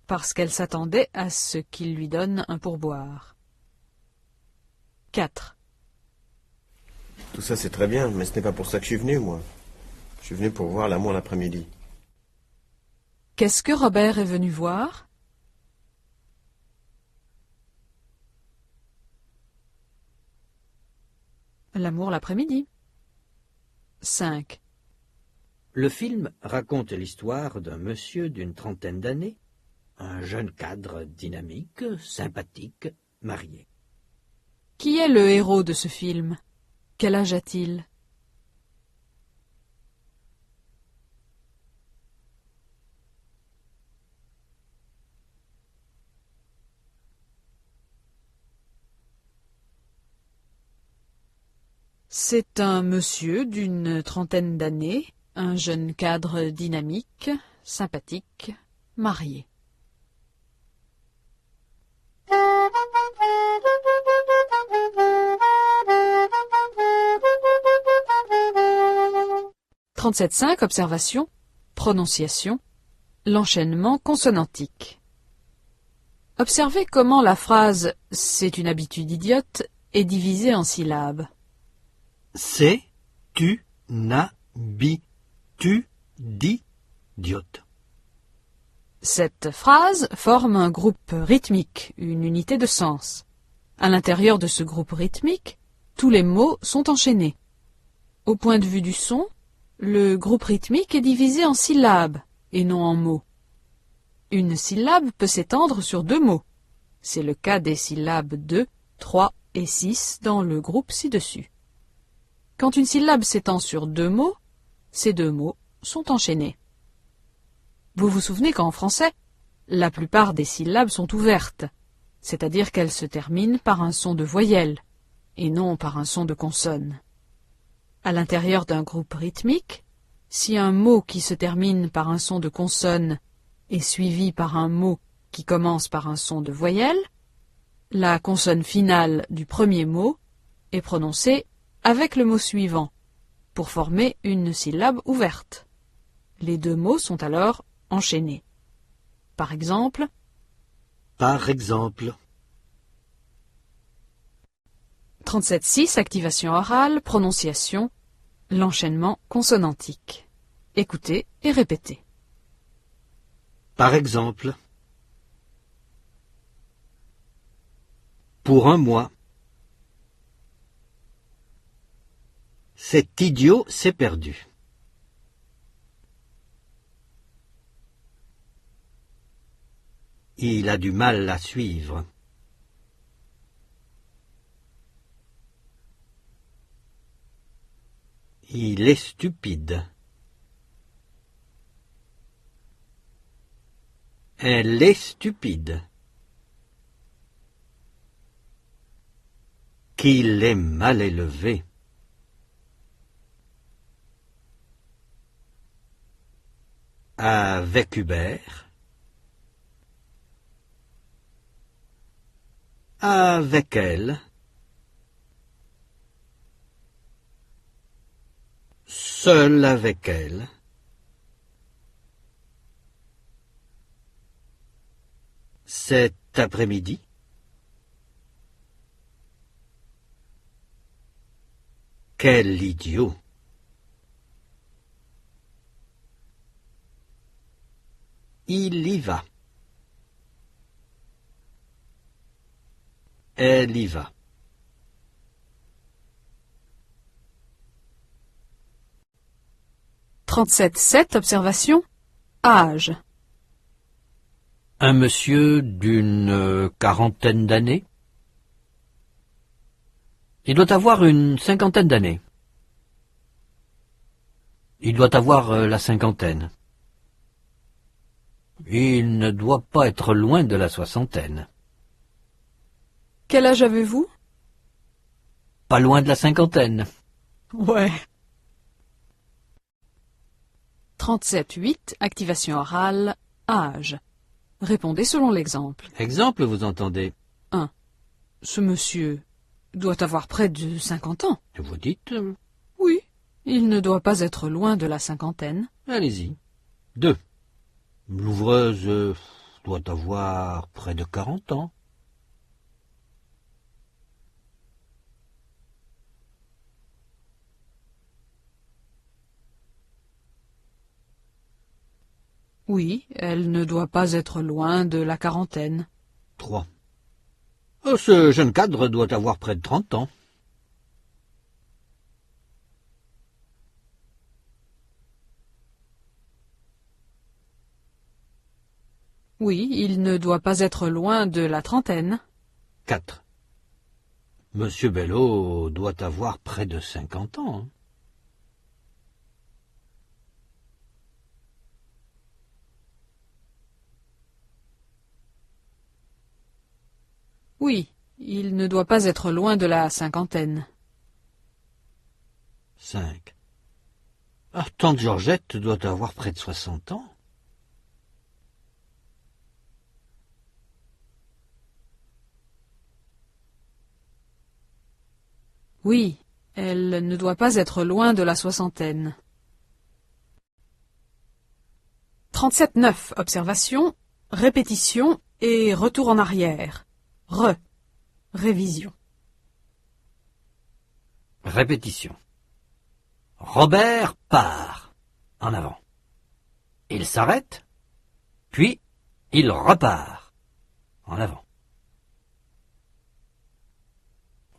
Parce qu'elle s'attendait à ce qu'il lui donne un pourboire. 4. Tout ça, c'est très bien, mais ce n'est pas pour ça que je suis venu, moi. Je suis venu pour voir l'amour l'après-midi. Qu'est-ce que Robert est venu voir? L'amour l'après-midi. 5. Le film raconte l'histoire d'un monsieur d'une trentaine d'années, un jeune cadre dynamique, sympathique, marié. Qui est le héros de ce film? Quel âge a-t-il? C'est un monsieur d'une trentaine d'années, un jeune cadre dynamique, sympathique, marié. « 37.5. Observation, prononciation, l'enchaînement consonantique. Observez comment la phrase « c'est une habitude idiote » est divisée en syllabes. C'est, tu, na, bi, tu, di, diote. Cette phrase forme un groupe rythmique, une unité de sens. À l'intérieur de ce groupe rythmique, tous les mots sont enchaînés. Au point de vue du son, le groupe rythmique est divisé en syllabes et non en mots. Une syllabe peut s'étendre sur 2 mots. C'est le cas des syllabes 2, 3 et 6 dans le groupe ci-dessus. Quand une syllabe s'étend sur 2 mots, ces 2 mots sont enchaînés. Vous vous souvenez qu'en français, la plupart des syllabes sont ouvertes, c'est-à-dire qu'elles se terminent par un son de voyelle, et non par un son de consonne. À l'intérieur d'un groupe rythmique, si un mot qui se termine par un son de consonne est suivi par un mot qui commence par un son de voyelle, la consonne finale du premier mot est prononcée avec le mot suivant, pour former une syllabe ouverte. Les 2 mots sont alors enchaînés. Par exemple, Par exemple. 37.6. Activation orale, prononciation, l'enchaînement consonantique. Écoutez et répétez. Par exemple. Pour un mois. Cet idiot s'est perdu. Il a du mal à suivre. Il est stupide. Elle est stupide. Qu'il est mal élevé. Avec Hubert. Avec elle. Seul avec elle. Cet après-midi. Quel idiot! Il y va. Elle y va. « 37.7. Observation, âge. Un monsieur d'une quarantaine d'années. Il doit avoir une cinquantaine d'années. Il doit avoir la cinquantaine. Il ne doit pas être loin de la soixantaine. Quel âge avez-vous? Pas loin de la cinquantaine. Ouais. 37.8, activation orale, âge. Répondez selon l'exemple. Exemple, vous entendez? 1. Ce monsieur doit avoir près de 50 ans. Vous dites? Oui, il ne doit pas être loin de la cinquantaine. Allez-y. 2. L'ouvreuse doit avoir près de 40 ans. Oui, elle ne doit pas être loin de la quarantaine. 3. Ce jeune cadre doit avoir près de 30 ans. Oui, il ne doit pas être loin de la trentaine. 4. Monsieur Bello doit avoir près de 50 ans. Oui, il ne doit pas être loin de la cinquantaine. 5. Tante Georgette doit avoir près de 60 ans. Oui, elle ne doit pas être loin de la soixantaine. 37.9, observation, répétition et retour en arrière. Révision. Répétition. Robert part. En avant. Il s'arrête, puis il repart. En avant.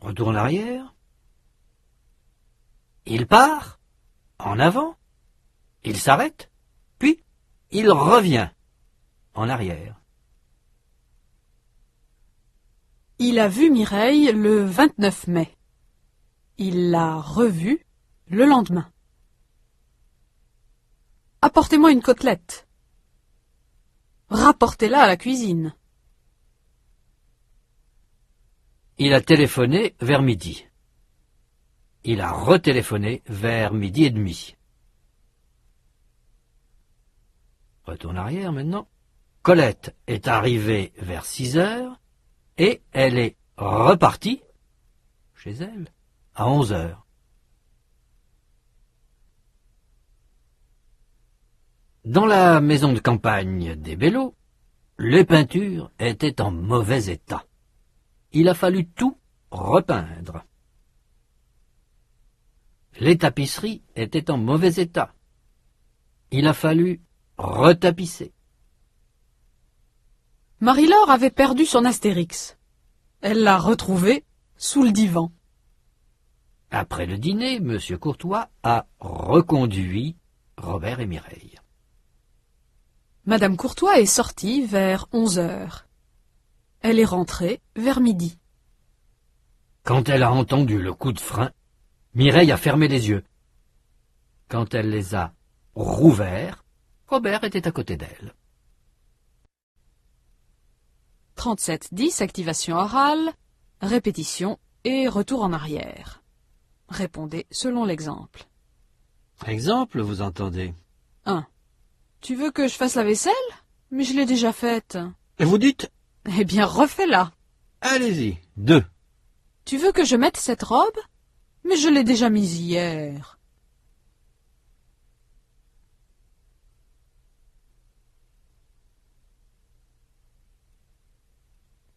Retour en arrière. Il part. En avant. Il s'arrête, puis il revient. En arrière. Il a vu Mireille le 29 mai. Il l'a revue le lendemain. Apportez-moi une côtelette. Rapportez-la à la cuisine. Il a téléphoné vers midi. Il a retéléphoné vers midi et demi. Retour en arrière maintenant. Colette est arrivée vers 6 heures et elle est repartie chez elle à 11 heures. Dans la maison de campagne des Bello, les peintures étaient en mauvais état. Il a fallu tout repeindre. Les tapisseries étaient en mauvais état. Il a fallu retapisser. Marie-Laure avait perdu son Astérix. Elle l'a retrouvé sous le divan. Après le dîner, M. Courtois a reconduit Robert et Mireille. Madame Courtois est sortie vers 11 heures. Elle est rentrée vers midi. Quand elle a entendu le coup de frein, Mireille a fermé les yeux. Quand elle les a rouverts, Robert était à côté d'elle. 37.10, activation orale, répétition et retour en arrière. Répondez selon l'exemple. Exemple, vous entendez? 1. Tu veux que je fasse la vaisselle? Mais je l'ai déjà faite. Et vous dites? Eh bien, refais-la. Allez-y. 2. Tu veux que je mette cette robe? Mais je l'ai déjà mise hier.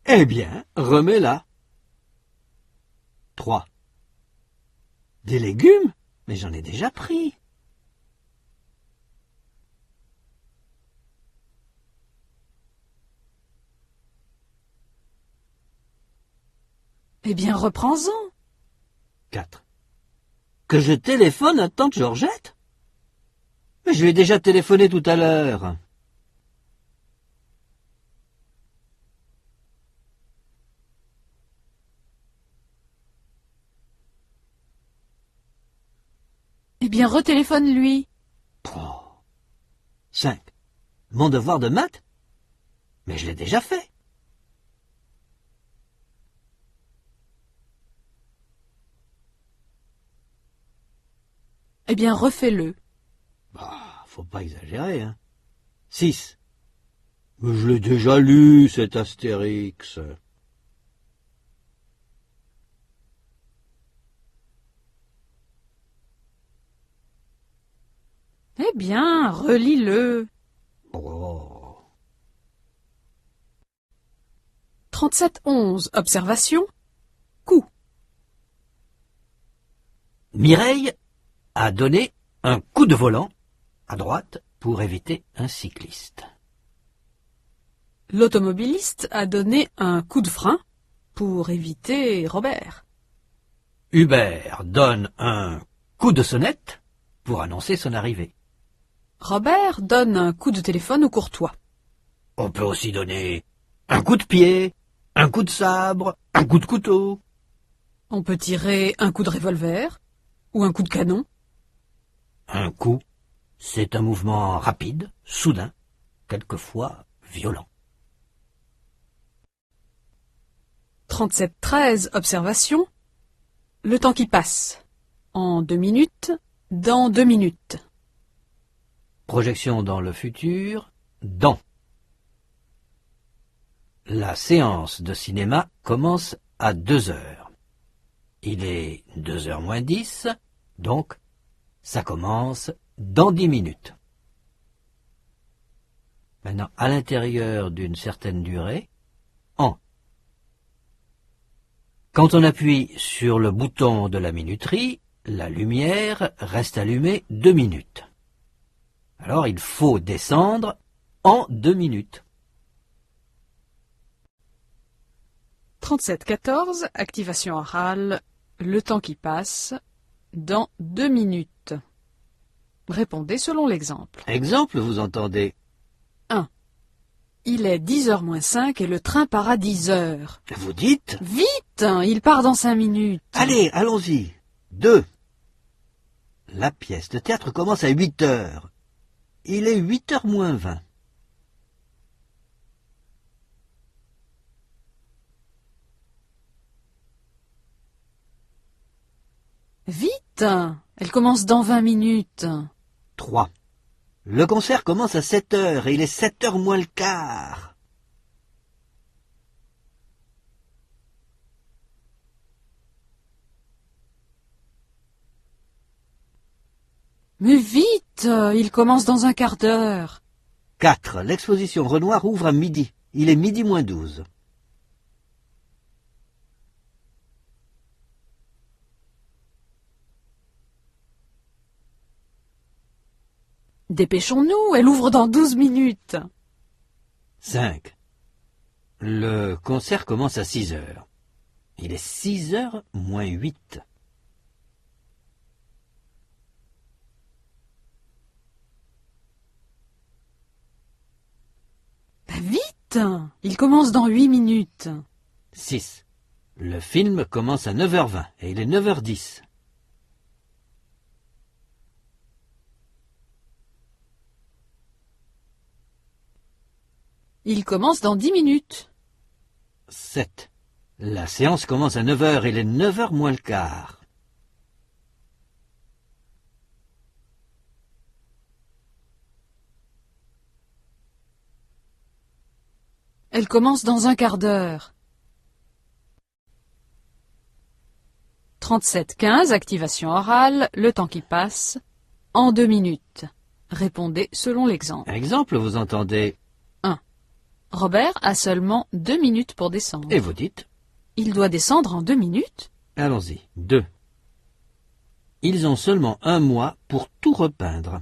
Eh bien, remets-la. 3. Des légumes? Mais j'en ai déjà pris. Eh bien, reprends-en. 4. Que je téléphone à tante Georgette? Mais je lui ai déjà téléphoné tout à l'heure. bien, retéléphone-lui. 5. Mon devoir de maths? Mais je l'ai déjà fait. Eh bien, refais-le. Faut pas exagérer, hein. 6. Mais je l'ai déjà lu, cet Astérix. Eh bien, relis-le. 37-11. Observation. Coup. Mireille a donné un coup de volant à droite pour éviter un cycliste. L'automobiliste a donné un coup de frein pour éviter Robert. Hubert donne un coup de sonnette pour annoncer son arrivée. Robert donne un coup de téléphone au courtois. On peut aussi donner un coup de pied, un coup de sabre, un coup de couteau. On peut tirer un coup de revolver ou un coup de canon. Un coup, c'est un mouvement rapide, soudain, quelquefois violent. 37-13. Observation. Le temps qui passe. En 2 minutes, dans 2 minutes. Projection dans le futur, dans. La séance de cinéma commence à 2 heures. Il est 2h moins 10, donc ça commence dans 10 minutes. Maintenant, à l'intérieur d'une certaine durée, en. Quand on appuie sur le bouton de la minuterie, la lumière reste allumée 2 minutes. Alors il faut descendre en 2 minutes. 37-14. Activation orale. Le temps qui passe. Dans 2 minutes. Répondez selon l'exemple. Exemple, vous entendez? 1. Il est 10h moins 5 et le train part à 10h. Vous dites? Vite! Il part dans 5 minutes. Allez, allons-y. 2. La pièce de théâtre commence à 8 heures. Il est 8h moins 20. Vite! Elle commence dans 20 minutes. 3. Le concert commence à 7 heures et il est 7 heures moins le quart. Mais vite! Il commence dans un quart d'heure. 4. L'exposition Renoir ouvre à midi. Il est midi moins 12. Dépêchons-nous, elle ouvre dans 12 minutes. 5. Le concert commence à 6 heures. Il est 6 heures moins 8. Vite! Il commence dans 8 minutes. 6. Le film commence à 9h20 et il est 9h10. Il commence dans 10 minutes. 7. La séance commence à 9 heures et il est 9 heures moins le quart. Elle commence dans un quart d'heure. 37-15. Activation orale. Le temps qui passe. En 2 minutes. Répondez selon l'exemple. Exemple, vous entendez? 1. Robert a seulement 2 minutes pour descendre. Et vous dites? Il doit descendre en 2 minutes. Allons-y. 2. Ils ont seulement 1 mois pour tout repeindre.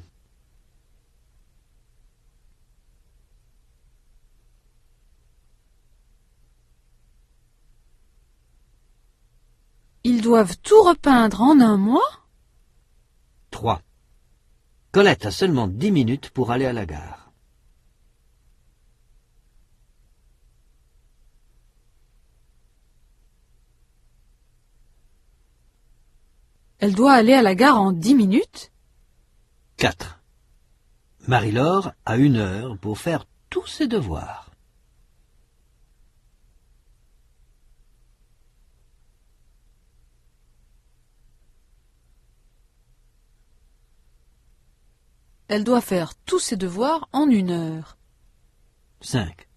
Ils doivent tout repeindre en 1 mois? 3. Colette a seulement 10 minutes pour aller à la gare. Elle doit aller à la gare en 10 minutes? 4. Marie-Laure a 1 heure pour faire tous ses devoirs. Elle doit faire tous ses devoirs en 1 heure. 5.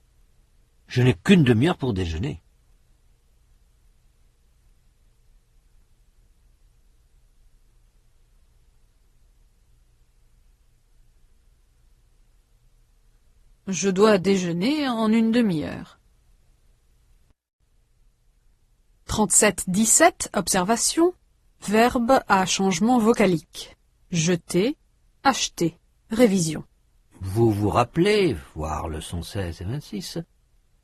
Je n'ai qu'1 demi-heure pour déjeuner. Je dois déjeuner en 1 demi-heure. 37-17, observation. Verbe à changement vocalique. Jeter, acheter. Révision. Vous vous rappelez, voir leçons 16 et 26,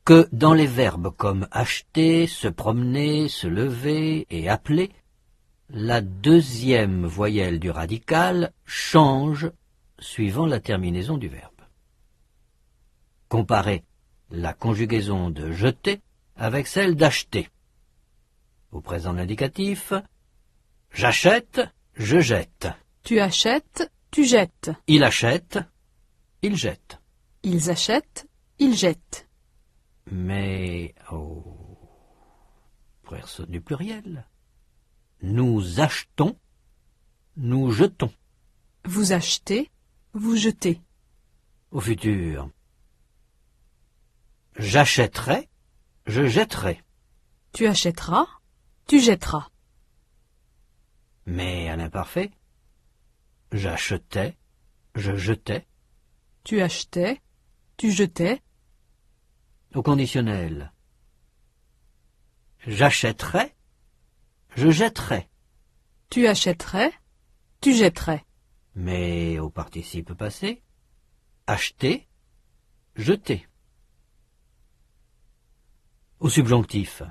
que dans les verbes comme acheter, se promener, se lever et appeler, la 2e voyelle du radical change suivant la terminaison du verbe. Comparez la conjugaison de jeter avec celle d'acheter. Au présent de l'indicatif, j'achète, je jette. Tu achètes, tu jettes. Il achète, il jette. Ils achètent, ils jettent. Mais personne du pluriel. Nous achetons, nous jetons. Vous achetez, vous jetez. Au futur, j'achèterai, je jetterai. Tu achèteras, tu jetteras. Mais à l'imparfait, j'achetais, je jetais. Tu achetais, tu jetais. Au conditionnel, j'achèterai, je jetterai. Tu achèterais, tu jetterais. Mais au participe passé, acheter, jeter. Au subjonctif,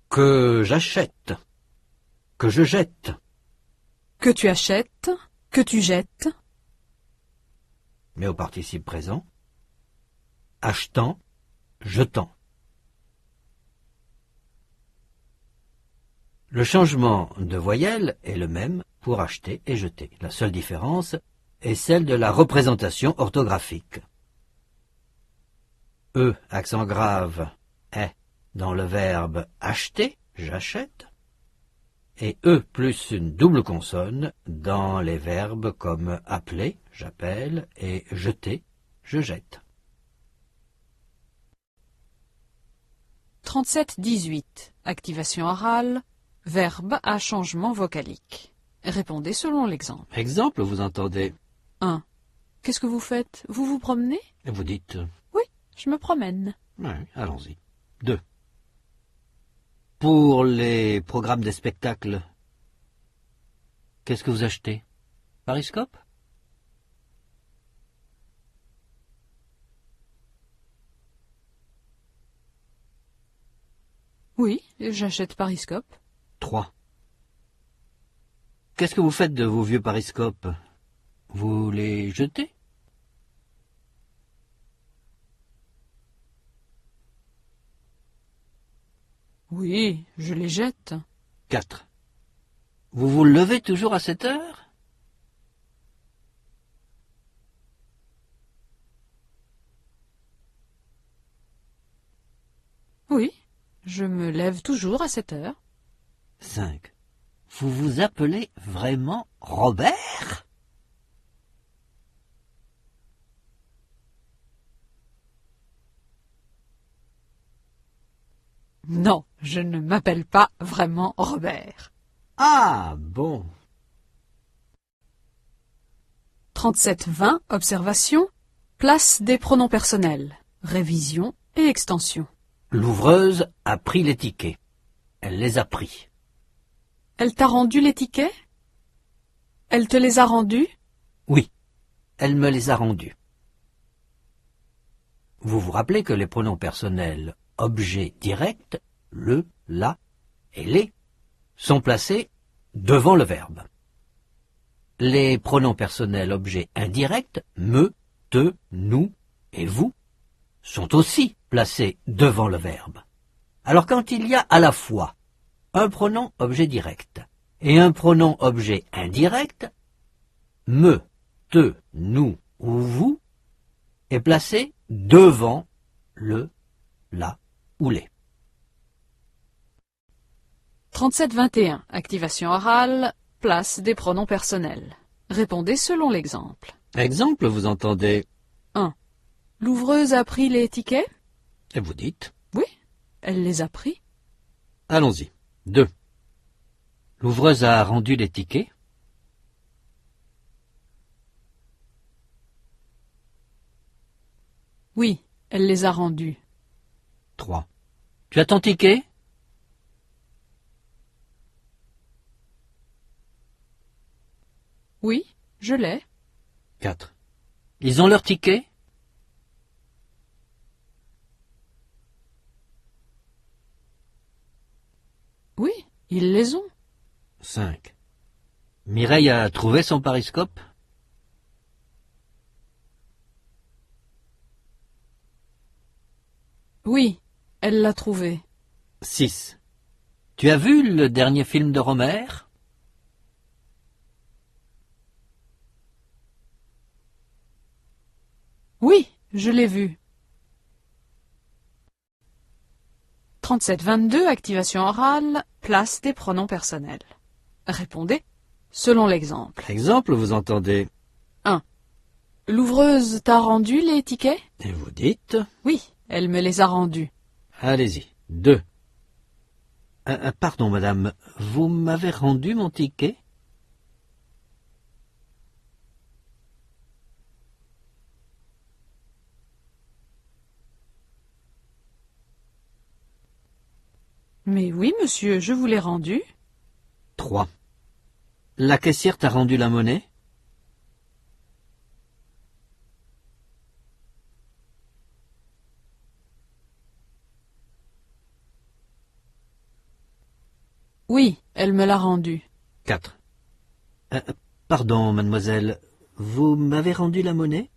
que j'achète, que je jette. Que tu achètes, que tu jettes. Mais au participe présent, achetant, jetant. Le changement de voyelle est le même pour acheter et jeter. La seule différence est celle de la représentation orthographique. E, accent grave, est dans le verbe acheter, j'achète, et E plus une double consonne dans les verbes comme appeler, j'appelle, et jeter, je jette. 37-18, activation orale, verbe à changement vocalique. Répondez selon l'exemple. Exemple, vous entendez 1. Qu'est-ce que vous faites? Vous vous promenez? et vous dites Oui, je me promène. oui, allons-y. 2. Pour les programmes des spectacles, qu'est-ce que vous achetez? Pariscope? Oui, j'achète Pariscope. 3. Qu'est-ce que vous faites de vos vieux pariscopes? Vous les jetez? Oui, je les jette. 4. Vous vous levez toujours à 7 heures? Oui, je me lève toujours à 7 heures. 5. Vous vous appelez vraiment Robert? Non, je ne m'appelle pas vraiment Robert. Ah, bon. 37-20, observation, place des pronoms personnels, révision et extension. L'ouvreuse a pris les tickets. Elle les a pris. Elle t'a rendu les tickets? Elle te les a rendus? Oui, elle me les a rendus. Vous vous rappelez que les pronoms personnels objet direct, le, la et les, sont placés devant le verbe. Les pronoms personnels objets indirects, me, te, nous et vous, sont aussi placés devant le verbe. Alors quand il y a à la fois un pronom objet direct et un pronom objet indirect, me, te, nous ou vous est placé devant le, la ou les. 37-21. Activation orale. Place des pronoms personnels. Répondez selon l'exemple. Exemple, vous entendez 1. L'ouvreuse a pris les tickets? et vous dites. Oui, elle les a pris. Allons-y. 2. L'ouvreuse a rendu les tickets. Oui, elle les a rendus. 3. Tu as ton ticket? Oui, je l'ai. 4. Ils ont leur ticket? Oui, ils les ont. 5. Mireille a trouvé son périscope? Oui, elle l'a trouvé. 6. Tu as vu le dernier film de Romer? Oui, je l'ai vu. 37-22, activation orale, place des pronoms personnels. Répondez selon l'exemple. Exemple, vous entendez. 1. L'ouvreuse t'a rendu les tickets? Et vous dites. Oui, elle me les a rendus. Allez-y. 2. Pardon, madame, vous m'avez rendu mon ticket? Mais oui, monsieur, je vous l'ai rendu. 3. La caissière t'a rendu la monnaie? Oui, elle me l'a rendu. 4. Pardon, mademoiselle, vous m'avez rendu la monnaie?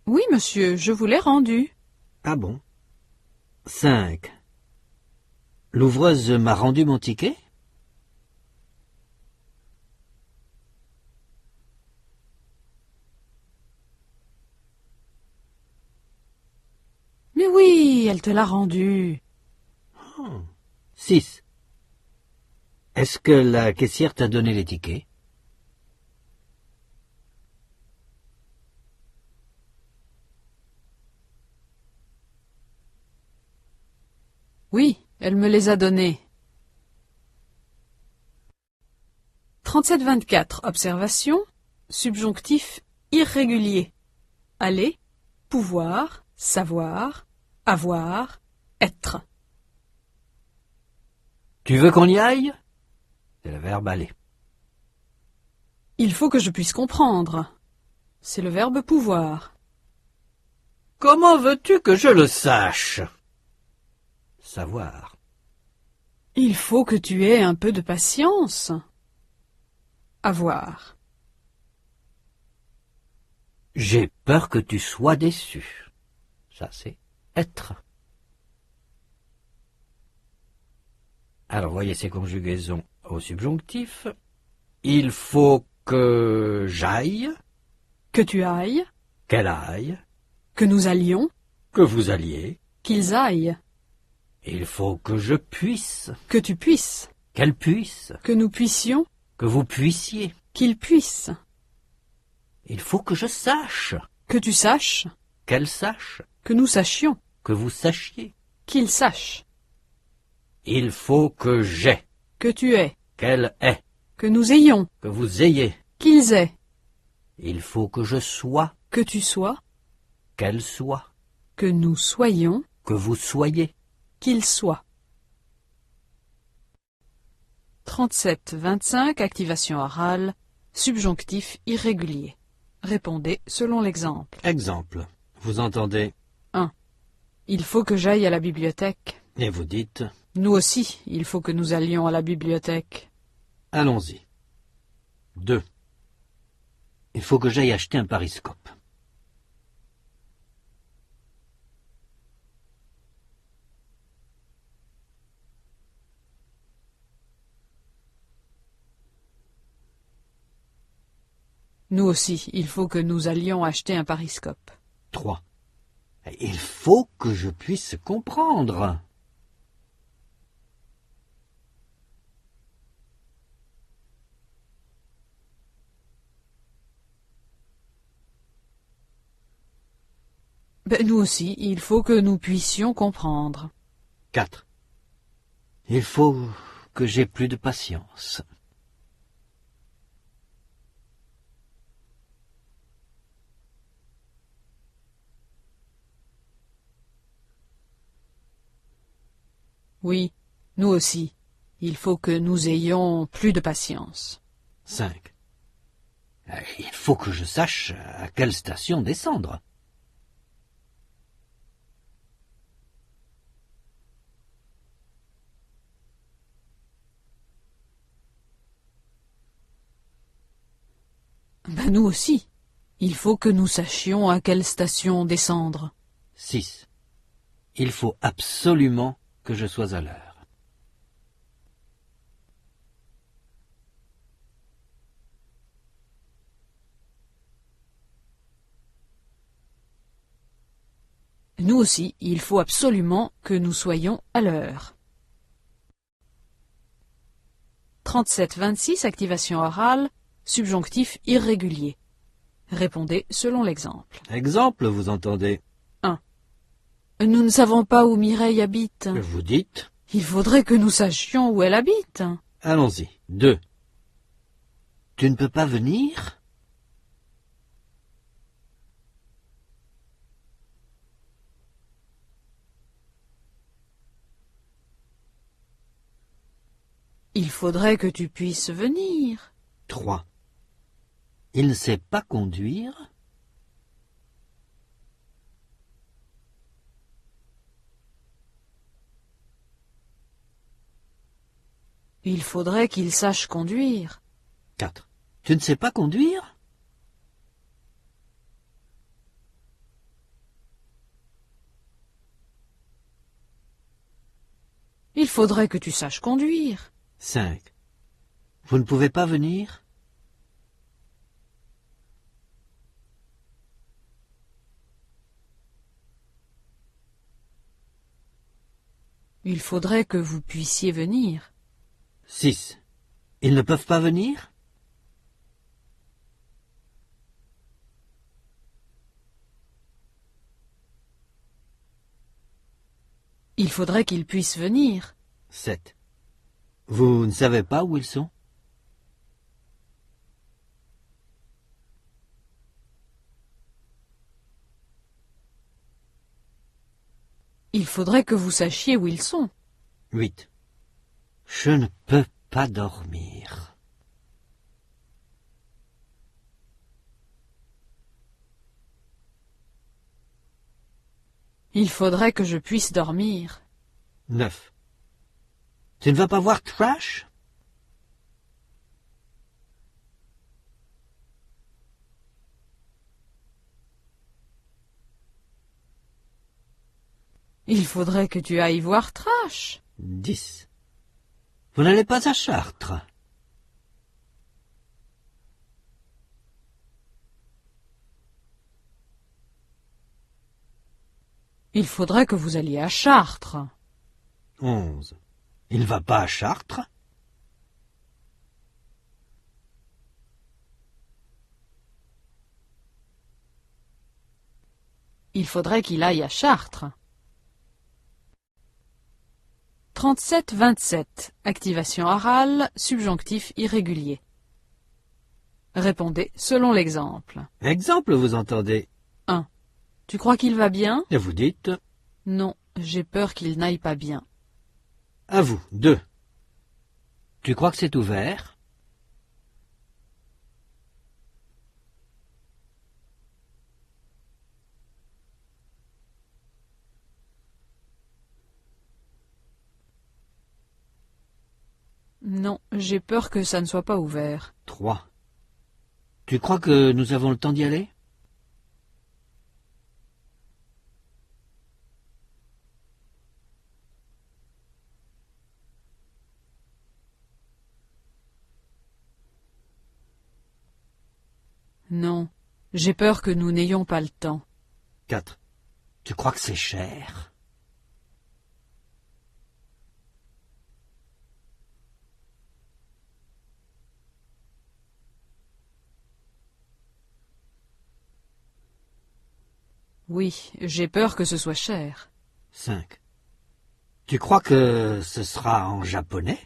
Oui, monsieur, je vous l'ai rendu. Ah bon? 5. L'ouvreuse m'a rendu mon ticket? Mais oui, elle te l'a rendu. 6. Est-ce que la caissière t'a donné les tickets? Oui, elle me les a donnés. 37-24, observation, subjonctif irrégulier. Aller, pouvoir, savoir, avoir, être. Tu veux qu'on y aille? C'est le verbe aller. Il faut que je puisse comprendre. C'est le verbe pouvoir. Comment veux-tu que je le sache? Savoir. Il faut que tu aies un peu de patience. Avoir. J'ai peur que tu sois déçu. Ça, c'est être. Alors, voyez ces conjugaisons au subjonctif. Il faut que j'aille, Que tu ailles, qu'elle aille, que nous allions, que vous alliez. qu'ils aillent, Il faut que je puisse, que tu puisses, qu'elle puisse, que nous puissions, que vous puissiez. qu'ils puissent, Il faut que je sache, que tu saches, qu'elle sache, que nous sachions, que vous sachiez. qu'ils sachent, Il faut que j'aie, que tu aies, qu'elle ait, que nous ayons, que vous ayez. qu'ils aient, Il faut que je sois, que tu sois, qu'elle soit, que nous soyons, que vous soyez. qu'ils soient. 37-25, activation orale, subjonctif irrégulier. Répondez selon l'exemple. Exemple. Vous entendez 1. Il faut que j'aille à la bibliothèque. et vous dites Nous aussi, il faut que nous allions à la bibliothèque. allons-y. 2. Il faut que j'aille acheter un périscope. Nous aussi, il faut que nous allions acheter un pariscope. 3. Il faut que je puisse comprendre. Nous aussi, il faut que nous puissions comprendre. 4. Il faut que j'aie plus de patience. Oui, nous aussi, il faut que nous ayons plus de patience. 5. Il faut que je sache à quelle station descendre. Nous aussi, il faut que nous sachions à quelle station descendre. 6. Il faut absolument que je sois à l'heure. Nous aussi, il faut absolument que nous soyons à l'heure. 37-26, activation orale, subjonctif irrégulier. Répondez selon l'exemple. Exemple, vous entendez? 1. Nous ne savons pas où Mireille habite. Vous dites? Il faudrait que nous sachions où elle habite. Allons-y. 2. Tu ne peux pas venir? Il faudrait que tu puisses venir. 3. Il ne sait pas conduire? Il faudrait qu'il sache conduire. 4. Tu ne sais pas conduire? Il faudrait que tu saches conduire. 5. Vous ne pouvez pas venir? Il faudrait que vous puissiez venir. 6. Ils ne peuvent pas venir? Il faudrait qu'ils puissent venir. 7. Vous ne savez pas où ils sont? Il faudrait que vous sachiez où ils sont. 8. Je ne peux pas dormir. Il faudrait que je puisse dormir. 9. Tu ne vas pas voir Trash? Il faudrait que tu ailles voir Trash. 10. Vous n'allez pas à Chartres? Il faudrait que vous alliez à Chartres. 11. Il ne va pas à Chartres? Il faudrait qu'il aille à Chartres. 37-27, activation orale, subjonctif irrégulier. Répondez selon l'exemple. Exemple, vous entendez? 1. Tu crois qu'il va bien? Et vous dites? Non, j'ai peur qu'il n'aille pas bien. À vous. 2. Tu crois que c'est ouvert? Non, j'ai peur que ça ne soit pas ouvert. 3. Tu crois que nous avons le temps d'y aller? Non, j'ai peur que nous n'ayons pas le temps. 4. Tu crois que c'est cher? Oui, j'ai peur que ce soit cher. 5. Tu crois que ce sera en japonais?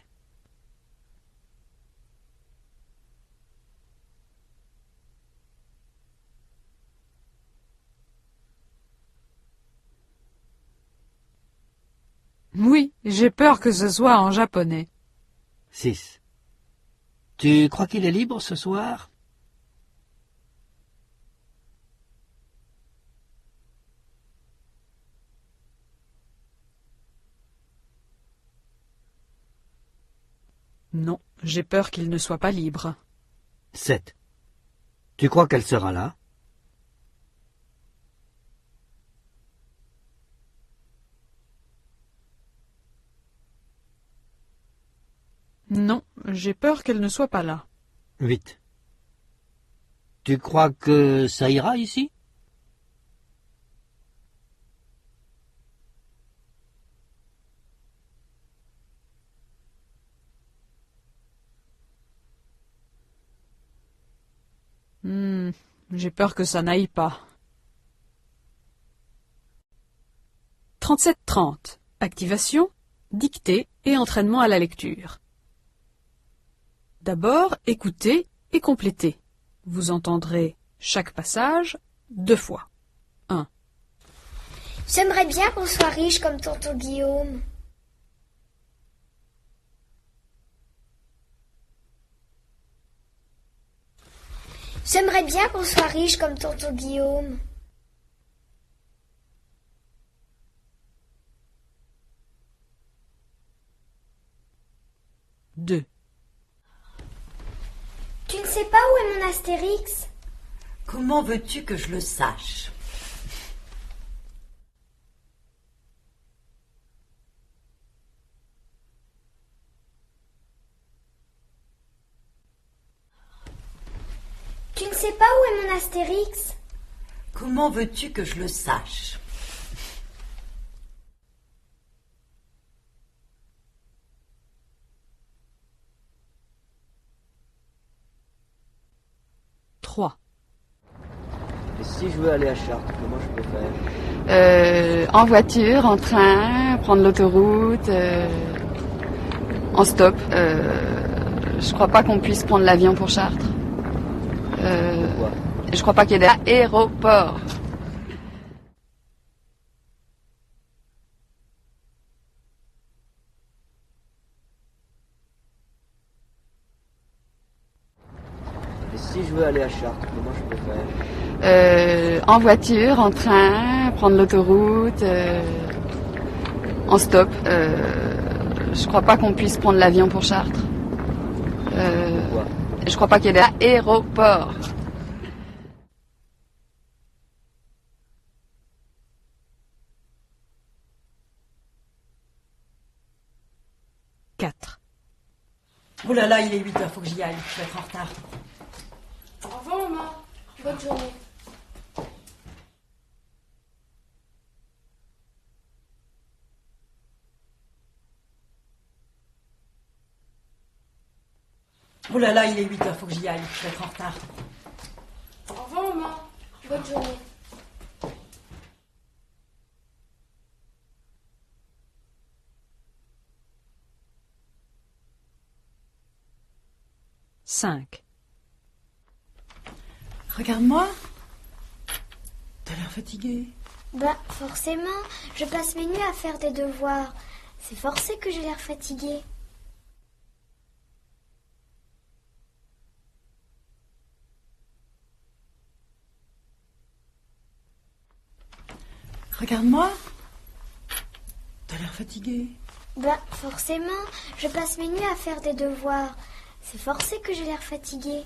Oui, j'ai peur que ce soit en japonais. 6. Tu crois qu'il est libre ce soir? Non, j'ai peur qu'il ne soit pas libre. 7. Tu crois qu'elle sera là? Non, j'ai peur qu'elle ne soit pas là. 8. Tu crois que ça ira ici? J'ai peur que ça n'aille pas. 37-30. Activation, dictée et entraînement à la lecture. D'abord, écoutez et complétez. Vous entendrez chaque passage 2 fois. 1. J'aimerais bien qu'on soit riche comme tonton Guillaume. J'aimerais bien qu'on soit riche comme tonton Guillaume. Deux. Tu ne sais pas où est mon Astérix? Comment veux-tu que je le sache? Tu ne sais pas où est mon Astérix? Comment veux-tu que je le sache? Et si je veux aller à Chartres, comment je peux faire? En voiture, en train, prendre l'autoroute, en stop. Je crois pas qu'on puisse prendre l'avion pour Chartres. Pourquoi? Je crois pas qu'il y ait d'aéroport. Et si je veux aller à Chartres, comment je peux faire? En voiture, en train, prendre l'autoroute, en stop. Je crois pas qu'on puisse prendre l'avion pour Chartres. Pourquoi? Je crois pas qu'il y ait d'aéroport. Oh là là, il est 8h, faut que j'y aille, je vais être en retard. Au revoir, maman. Bonne journée. Oh là là, il est 8h, faut que j'y aille, je vais être en retard. Au revoir, maman. Bonne journée. Regarde-moi. T'as l'air fatiguée. Bah, forcément, je passe mes nuits à faire des devoirs. C'est forcé que j'ai l'air fatiguée. Regarde-moi. T'as l'air fatiguée. Bah, forcément, je passe mes nuits à faire des devoirs. C'est forcé que j'ai l'air fatiguée.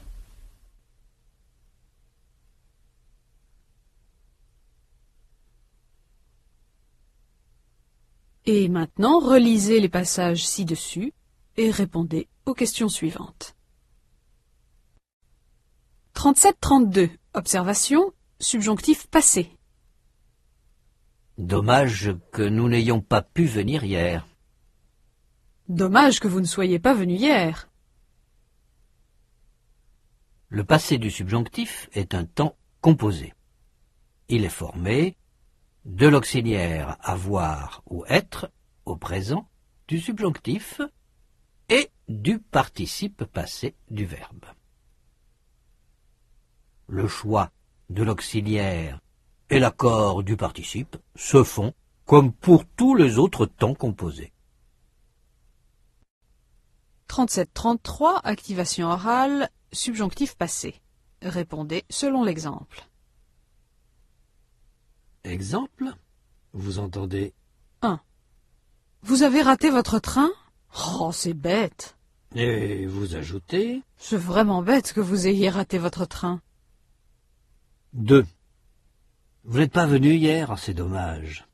Et maintenant, relisez les passages ci-dessus et répondez aux questions suivantes. 37-32. Observation. Subjonctif passé. Dommage que nous n'ayons pas pu venir hier. Dommage que vous ne soyez pas venu hier. Le passé du subjonctif est un temps composé. Il est formé de l'auxiliaire avoir ou être au présent du subjonctif et du participe passé du verbe. Le choix de l'auxiliaire et l'accord du participe se font comme pour tous les autres temps composés. 37-33. Activation orale. Subjonctif passé. Répondez selon l'exemple. Exemple, vous entendez 1. Vous avez raté votre train? Oh, c'est bête. et vous ajoutez C'est vraiment bête que vous ayez raté votre train. 2. Vous n'êtes pas venu hier, c'est dommage.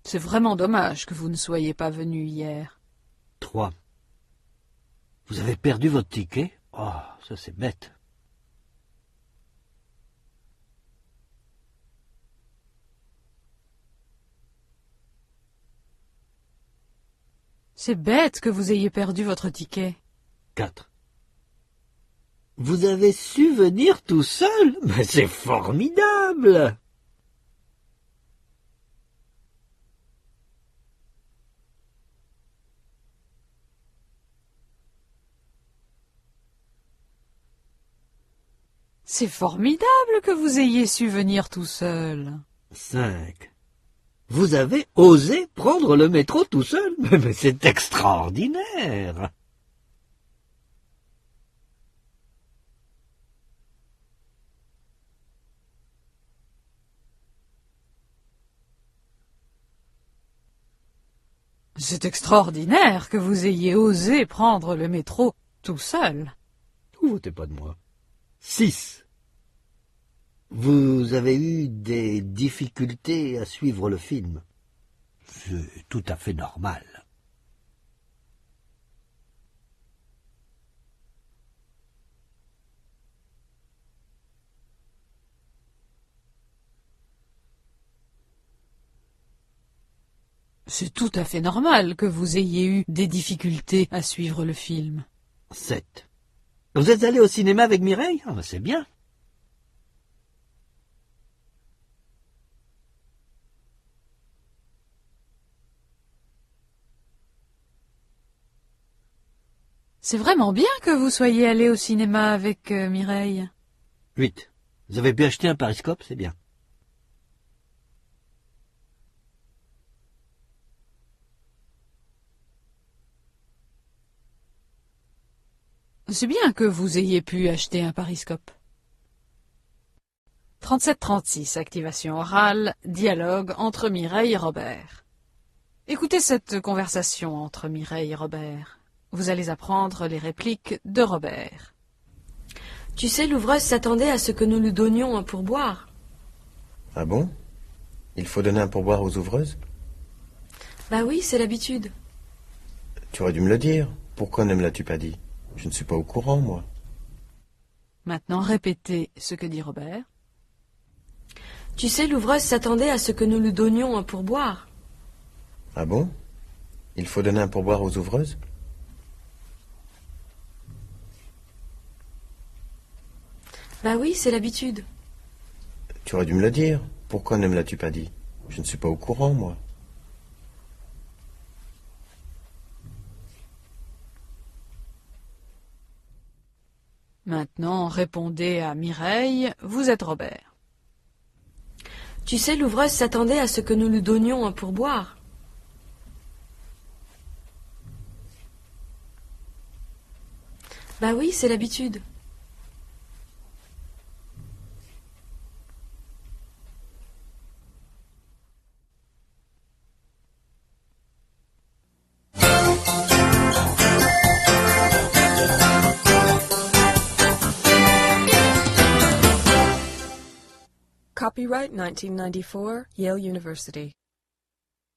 C'est vraiment dommage que vous ne soyez pas venu hier. 3. Vous avez perdu votre ticket? Oh, ça c'est bête. C'est bête que vous ayez perdu votre ticket. 4. Vous avez su venir tout seul? Mais c'est formidable! C'est formidable que vous ayez su venir tout seul. 5. Vous avez osé prendre le métro tout seul? Mais c'est extraordinaire! C'est extraordinaire que vous ayez osé prendre le métro tout seul. Vous votez pas de moi. 6. Vous avez eu des difficultés à suivre le film. C'est tout à fait normal. C'est tout à fait normal que vous ayez eu des difficultés à suivre le film. 7. Vous êtes allé au cinéma avec Mireille? Ah, c'est bien. C'est vraiment bien que vous soyez allé au cinéma avec Mireille. 8. Vous avez pu acheter un périscope? C'est bien. C'est bien que vous ayez pu acheter un périscope. 37-36. Activation orale. Dialogue entre Mireille et Robert. Écoutez cette conversation entre Mireille et Robert. Vous allez apprendre les répliques de Robert. Tu sais, l'ouvreuse s'attendait à ce que nous lui donnions un pourboire. Ah bon? Il faut donner un pourboire aux ouvreuses? Bah oui, c'est l'habitude. Tu aurais dû me le dire. Pourquoi ne me l'as-tu pas dit? Je ne suis pas au courant, moi. Maintenant, répétez ce que dit Robert. Tu sais, l'ouvreuse s'attendait à ce que nous lui donnions un pourboire. Ah bon? Il faut donner un pourboire aux ouvreuses? Bah oui, c'est l'habitude. Tu aurais dû me le dire. Pourquoi ne me l'as-tu pas dit? Je ne suis pas au courant, moi. Maintenant, répondez à Mireille. Vous êtes Robert. Tu sais, l'ouvreuse s'attendait à ce que nous lui donnions un pourboire. Bah oui, c'est l'habitude. Copyright 1994, Yale University.